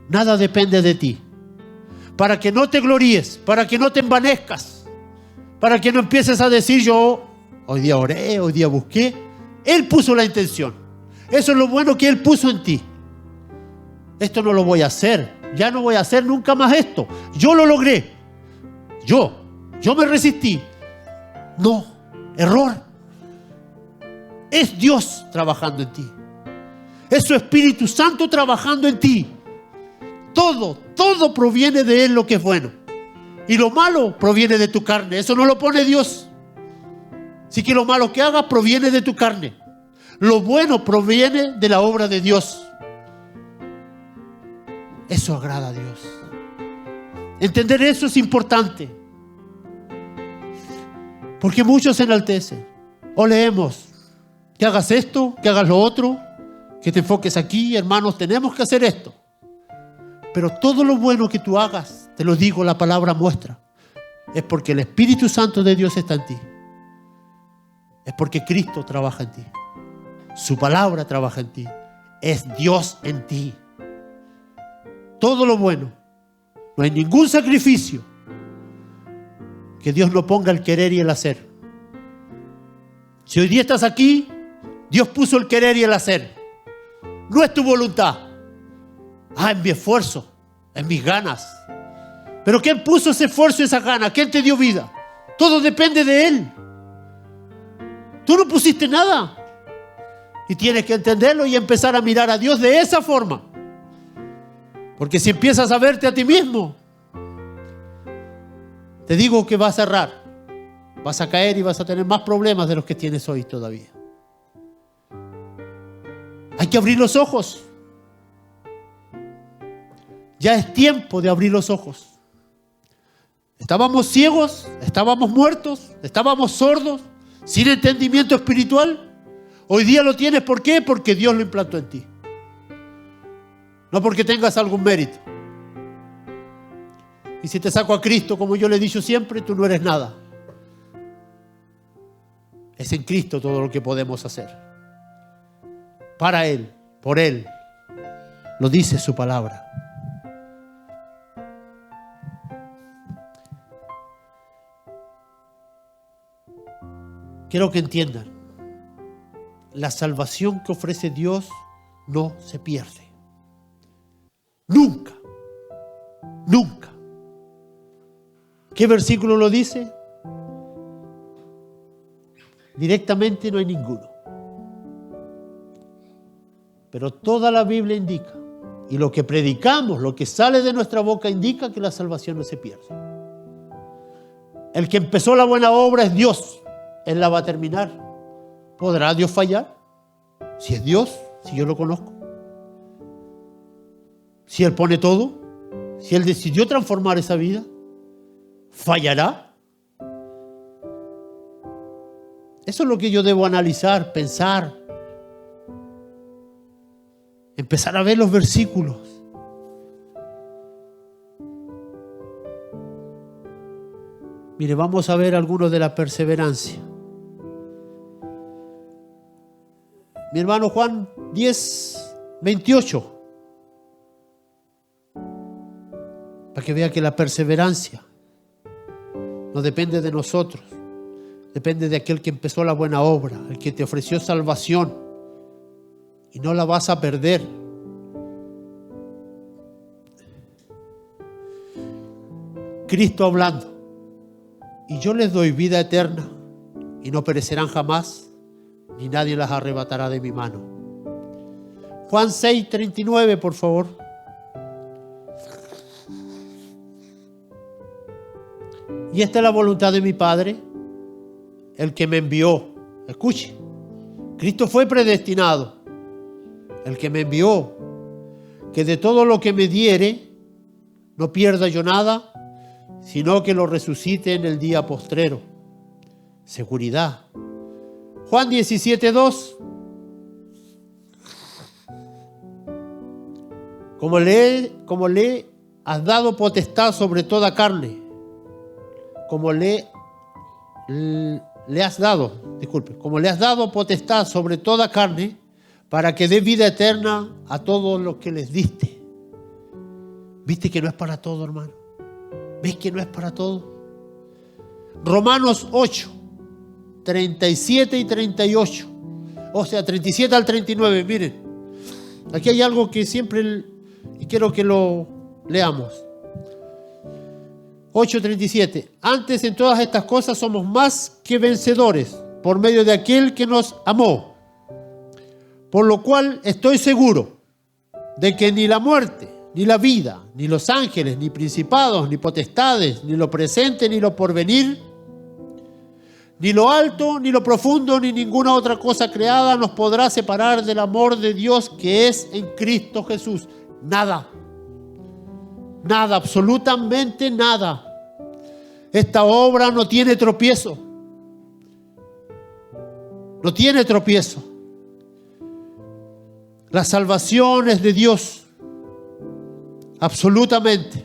B: Nada depende de ti. para que no te gloríes, para que no te envanezcas, para que no empieces a decir yo hoy día oré, hoy día busqué. Él puso la intención. Eso es lo bueno que Él puso en ti. Esto no lo voy a hacer, ya no voy a hacer nunca más esto. Yo lo logré. Yo me resistí. No, error. Es Dios trabajando en ti. Es su Espíritu Santo trabajando en ti. Todo proviene de Él lo que es bueno. Y lo malo proviene de tu carne. Eso no lo pone Dios. Así que lo malo que hagas proviene de tu carne. Lo bueno proviene de la obra de Dios. Eso agrada a Dios. Entender eso es importante. Porque muchos se enaltecen. O leemos que hagas esto, que hagas lo otro, que te enfoques aquí, hermanos, tenemos que hacer esto. Pero todo lo bueno que tú hagas, te lo digo, la palabra muestra, es porque el Espíritu Santo de Dios está en ti. Es porque Cristo trabaja en ti. Su palabra trabaja en ti. Es Dios en ti. Todo lo bueno. No hay ningún sacrificio que Dios no ponga el querer y el hacer. Si hoy día estás aquí, Dios puso el querer y el hacer. No es tu voluntad. Es mi esfuerzo, es mis ganas. Pero ¿quién puso ese esfuerzo y esa gana? ¿Quién te dio vida? Todo depende de Él. Tú no pusiste nada. Y tienes que entenderlo y empezar a mirar a Dios de esa forma. Porque si empiezas a verte a ti mismo, te digo que vas a errar. Vas a caer y vas a tener más problemas de los que tienes hoy todavía. Hay que abrir los ojos. Ya es tiempo de abrir los ojos. Estábamos ciegos, estábamos muertos, estábamos sordos, sin entendimiento espiritual. Hoy día lo tienes, ¿por qué? Porque Dios lo implantó en ti. No porque tengas algún mérito. Y si te saco a Cristo, como yo le he dicho siempre, tú no eres nada. Es en Cristo todo lo que podemos hacer. Para Él, por Él. Lo dice su palabra. Quiero que entiendan. La salvación que ofrece Dios no se pierde. Nunca. Nunca. ¿Qué versículo lo dice? Directamente no hay ninguno. Pero toda la Biblia indica, y lo que predicamos, lo que sale de nuestra boca indica que la salvación no se pierde. El que empezó la buena obra es Dios. Él la va a terminar. ¿Podrá Dios fallar? Si es Dios, si yo lo conozco. Si Él pone todo, si Él decidió transformar esa vida, ¿fallará? Eso es lo que yo debo analizar, pensar. Empezar a ver los versículos. Mire, vamos a ver algunos de la perseverancia. Mi hermano Juan 10, 28. Para que vea que la perseverancia no depende de nosotros. Depende de aquel que empezó la buena obra, el que te ofreció salvación. Y no la vas a perder. Cristo hablando. Y yo les doy vida eterna y no perecerán jamás, ni nadie las arrebatará de mi mano. Juan 6, 39, por favor. Y esta es la voluntad de mi Padre, el que me envió. Escuche, Cristo fue predestinado, el que me envió, que de todo lo que me diere, no pierda yo nada, sino que lo resucite en el día postrero. Seguridad. Juan 17, 2. Como le has dado potestad sobre toda carne, como le has dado potestad sobre toda carne, para que dé vida eterna a todos los que les diste. ¿Viste que no es para todo, hermano? ¿Ves que no es para todo? Romanos 8, 37 y 38. O sea, 37 al 39. Miren, aquí hay algo que siempre y quiero que lo leamos. 8:37. Antes en todas estas cosas somos más que vencedores por medio de aquel que nos amó. Por lo cual estoy seguro de que ni la muerte, ni la vida, ni los ángeles, ni principados, ni potestades, ni lo presente, ni lo porvenir, ni lo alto, ni lo profundo, ni ninguna otra cosa creada nos podrá separar del amor de Dios que es en Cristo Jesús. Nada. Nada, absolutamente nada. Esta obra no tiene tropiezo. No tiene tropiezo. La salvación es de Dios. Absolutamente.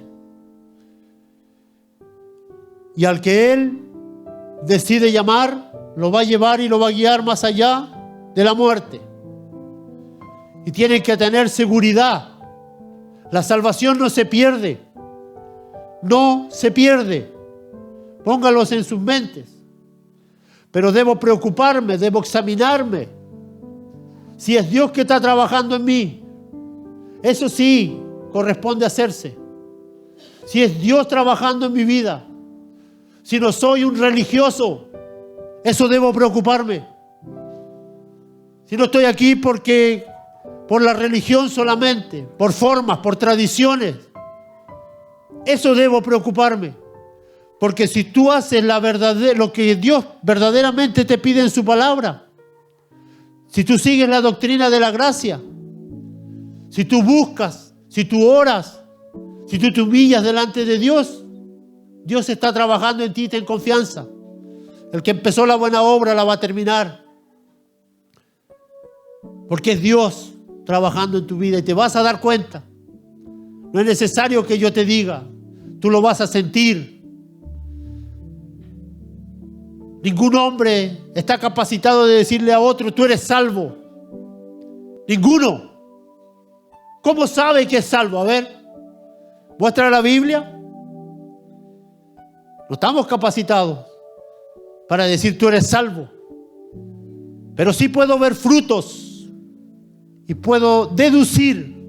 B: Y al que Él decide llamar, lo va a llevar y lo va a guiar más allá de la muerte. Y tienen que tener seguridad. La salvación no se pierde. No se pierde. Póngalos en sus mentes. Pero debo preocuparme, debo examinarme. Si es Dios que está trabajando en mí, eso sí corresponde hacerse. Si es Dios trabajando en mi vida, si no soy un religioso, eso debo preocuparme. Si no estoy aquí porque por la religión solamente, por formas, por tradiciones, eso debo preocuparme. Porque si tú haces lo que Dios verdaderamente te pide en su palabra, si tú sigues la doctrina de la gracia, si tú buscas, si tú oras, si tú te humillas delante de Dios, Dios está trabajando en ti, ten confianza. El que empezó la buena obra la va a terminar. Porque es Dios trabajando en tu vida y te vas a dar cuenta. No es necesario que yo te diga, tú lo vas a sentir. Ningún hombre está capacitado de decirle a otro, tú eres salvo. Ninguno. ¿Cómo sabe que es salvo? A ver, muestra la Biblia. No estamos capacitados para decir tú eres salvo. Pero sí puedo ver frutos y puedo deducir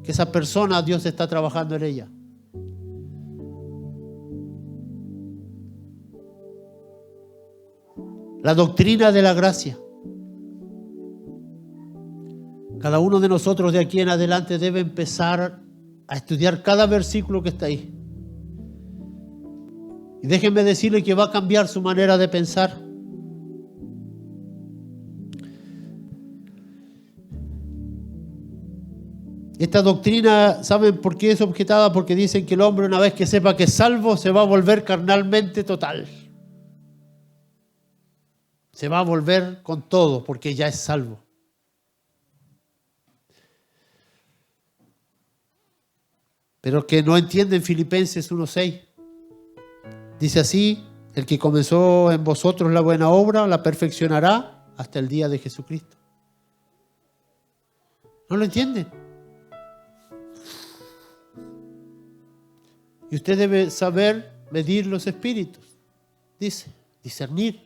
B: que esa persona, Dios está trabajando en ella. La doctrina de la gracia. Cada uno de nosotros de aquí en adelante debe empezar a estudiar cada versículo que está ahí. Y déjenme decirle que va a cambiar su manera de pensar. Esta doctrina, ¿saben por qué es objetada? Porque dicen que el hombre, una vez que sepa que es salvo, se va a volver carnalmente total. Se va a volver con todo porque ya es salvo. Pero que no entienden Filipenses 1:6. Dice así, el que comenzó en vosotros la buena obra, la perfeccionará hasta el día de Jesucristo. ¿No lo entienden? Y usted debe saber medir los espíritus. Dice, discernir.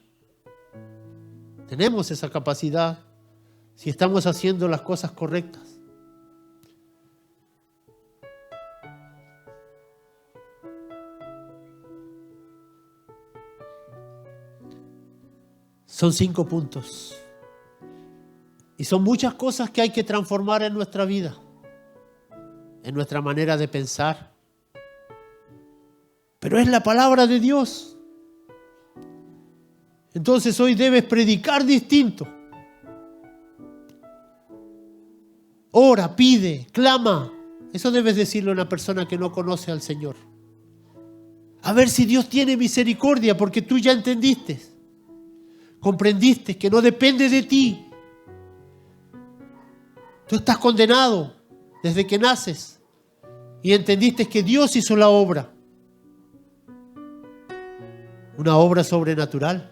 B: Tenemos esa capacidad si estamos haciendo las cosas correctas. Son 5 puntos. Y son muchas cosas que hay que transformar en nuestra vida, en nuestra manera de pensar. Pero es la palabra de Dios. Entonces hoy debes predicar distinto. Ora, pide, clama. Eso debes decirle a una persona que no conoce al Señor. A ver si Dios tiene misericordia, porque tú ya entendiste. Comprendiste que no depende de ti. Tú estás condenado desde que naces. Y entendiste que Dios hizo la obra. Una obra sobrenatural.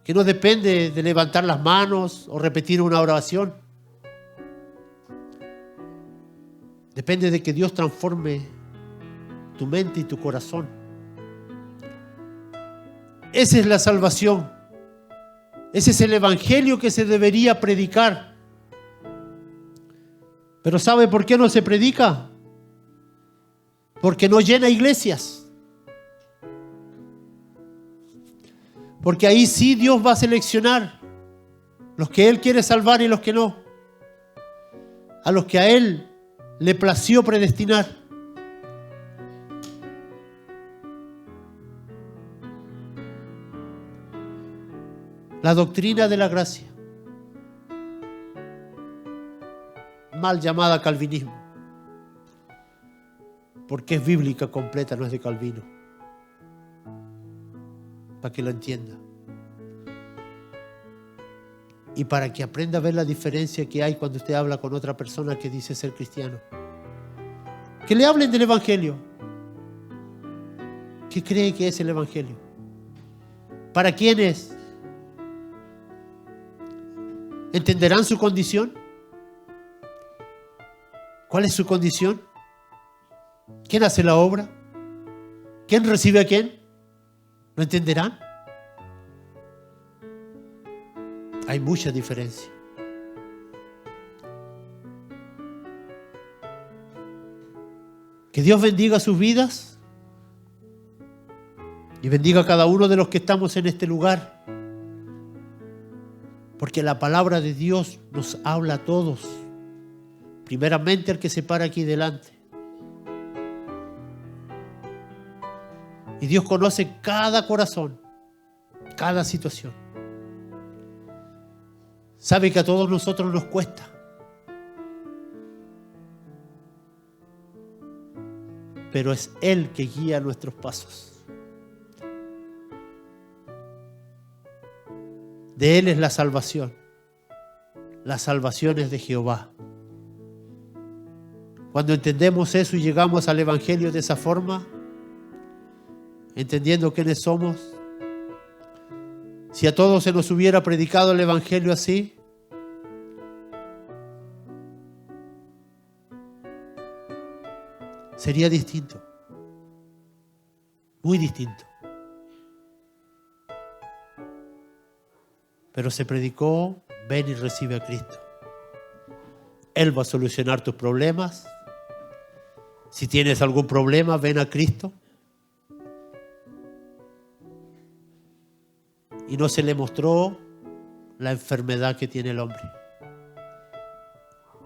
B: Que no depende de levantar las manos o repetir una oración. Depende de que Dios transforme tu mente y tu corazón. Esa es la salvación. Ese es el evangelio que se debería predicar. Pero ¿sabe por qué no se predica? Porque no llena iglesias. Porque ahí sí Dios va a seleccionar los que Él quiere salvar y los que no. A los que a Él le plació predestinar. La doctrina de la gracia, mal llamada calvinismo, porque es bíblica completa, no es de Calvino, para que lo entienda y para que aprenda a ver la diferencia que hay cuando usted habla con otra persona que dice ser cristiano. Que le hablen del evangelio. ¿Qué cree que es el evangelio? ¿Para quién es? ¿Entenderán su condición? ¿Cuál es su condición? ¿Quién hace la obra? ¿Quién recibe a quién? ¿Lo entenderán? Hay mucha diferencia. Que Dios bendiga sus vidas y bendiga a cada uno de los que estamos en este lugar. Porque la palabra de Dios nos habla a todos. Primeramente el que se para aquí delante. Y Dios conoce cada corazón, cada situación. Sabe que a todos nosotros nos cuesta. Pero es Él que guía nuestros pasos. De Él es la salvación. La salvación es de Jehová. Cuando entendemos eso y llegamos al Evangelio de esa forma, entendiendo quiénes somos, si a todos se nos hubiera predicado el Evangelio así, sería distinto, muy distinto. Pero se predicó, ven y recibe a Cristo. Él va a solucionar tus problemas. Si tienes algún problema, ven a Cristo. Y no se le mostró la enfermedad que tiene el hombre.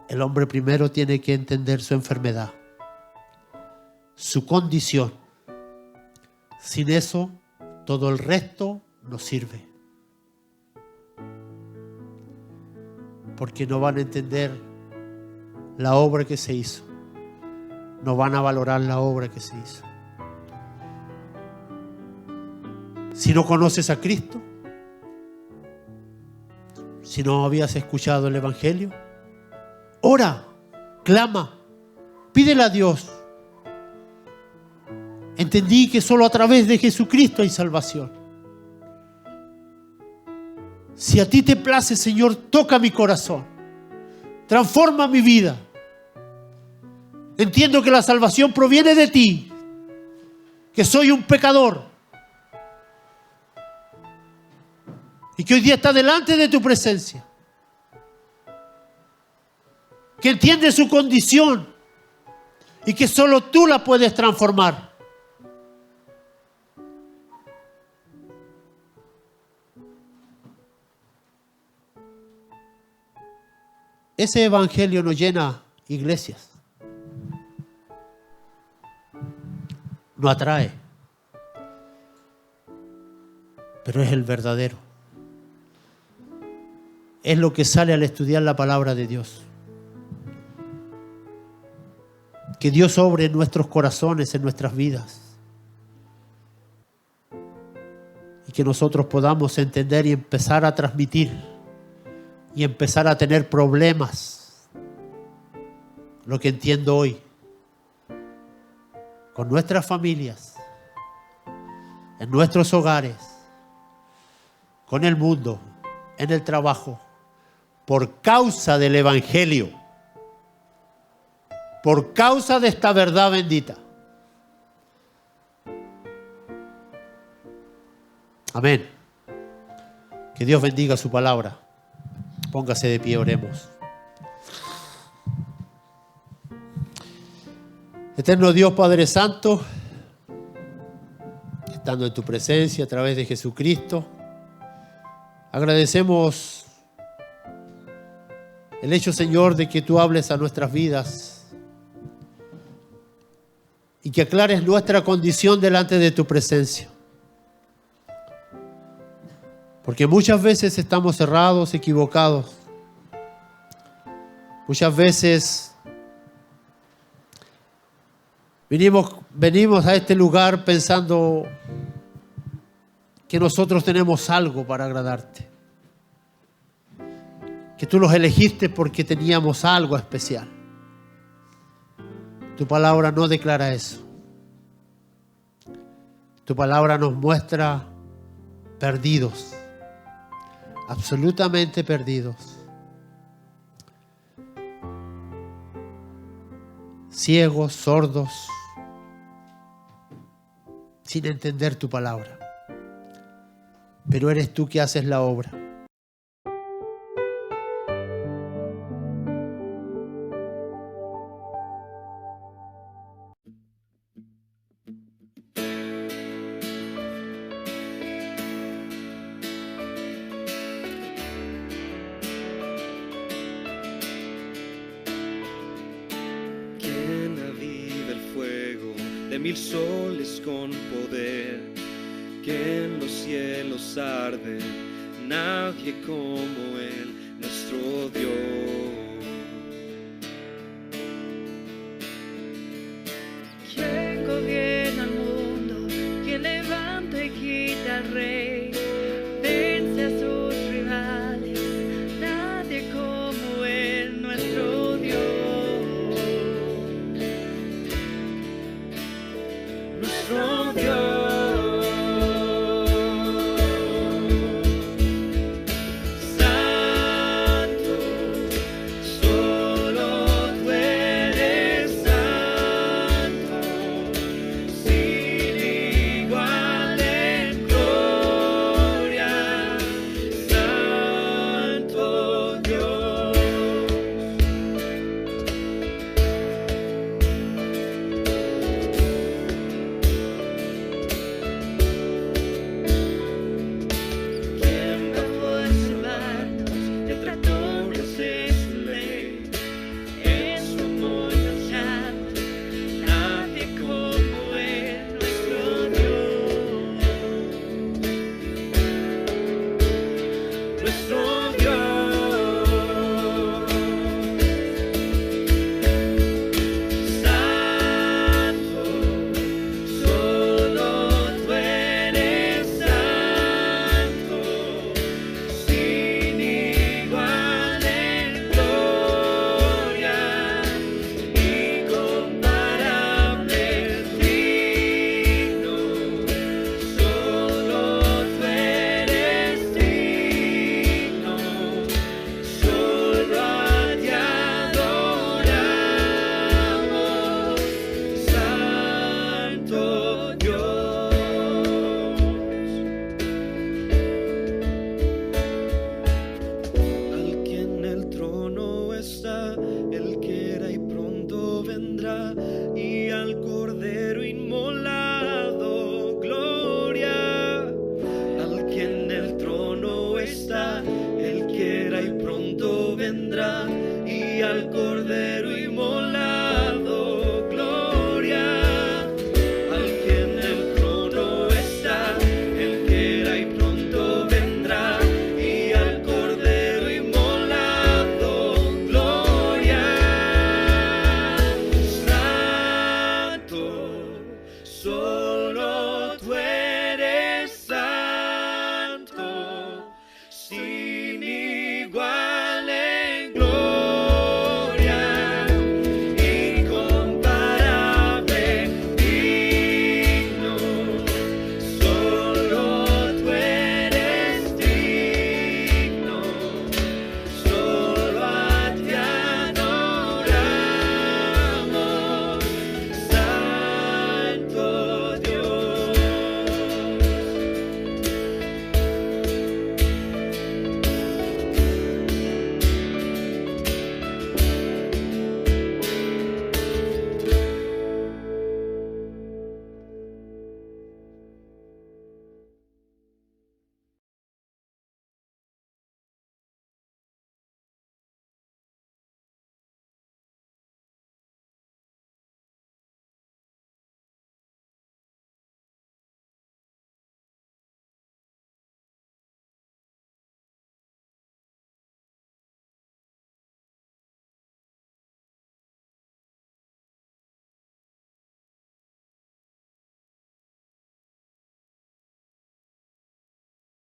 B: El hombre primero tiene que entender su enfermedad, su condición. Sin eso, todo el resto no sirve. Porque no van a entender la obra que se hizo. No van a valorar la obra que se hizo. Si no conoces a Cristo, si no habías escuchado el Evangelio, ora, clama, pídele a Dios. Entendí que solo a través de Jesucristo hay salvación. Si a ti te place, Señor, toca mi corazón. Transforma mi vida. Entiendo que la salvación proviene de ti, que soy un pecador y que hoy día está delante de tu presencia, que entiende su condición y que solo tú la puedes transformar. Ese evangelio no llena iglesias, no atrae, pero es el verdadero. Es lo que sale al estudiar la palabra de Dios. Que Dios obre en nuestros corazones, en nuestras vidas. Y que nosotros podamos entender y empezar a transmitir y empezar a tener problemas. Lo que entiendo hoy, con nuestras familias, en nuestros hogares, con el mundo, en el trabajo, por causa del Evangelio, por causa de esta verdad bendita. Amén. Que Dios bendiga su palabra. Póngase de pie, oremos. Eterno Dios, Padre Santo, estando en tu presencia a través de Jesucristo, agradecemos el hecho, Señor, de que tú hables a nuestras vidas y que aclares nuestra condición delante de tu presencia. Porque muchas veces estamos cerrados, equivocados. Muchas veces venimos a este lugar pensando que nosotros tenemos algo para agradarte. Que tú los elegiste porque teníamos algo especial. Tu palabra no declara eso. Tu palabra nos muestra perdidos, absolutamente perdidos. Ciegos, sordos, sin entender tu palabra. Pero eres tú que haces la obra.
A: Quien aviva el fuego de 1000 soles con poder, que en los cielos arde, nadie como Él, nuestro Dios.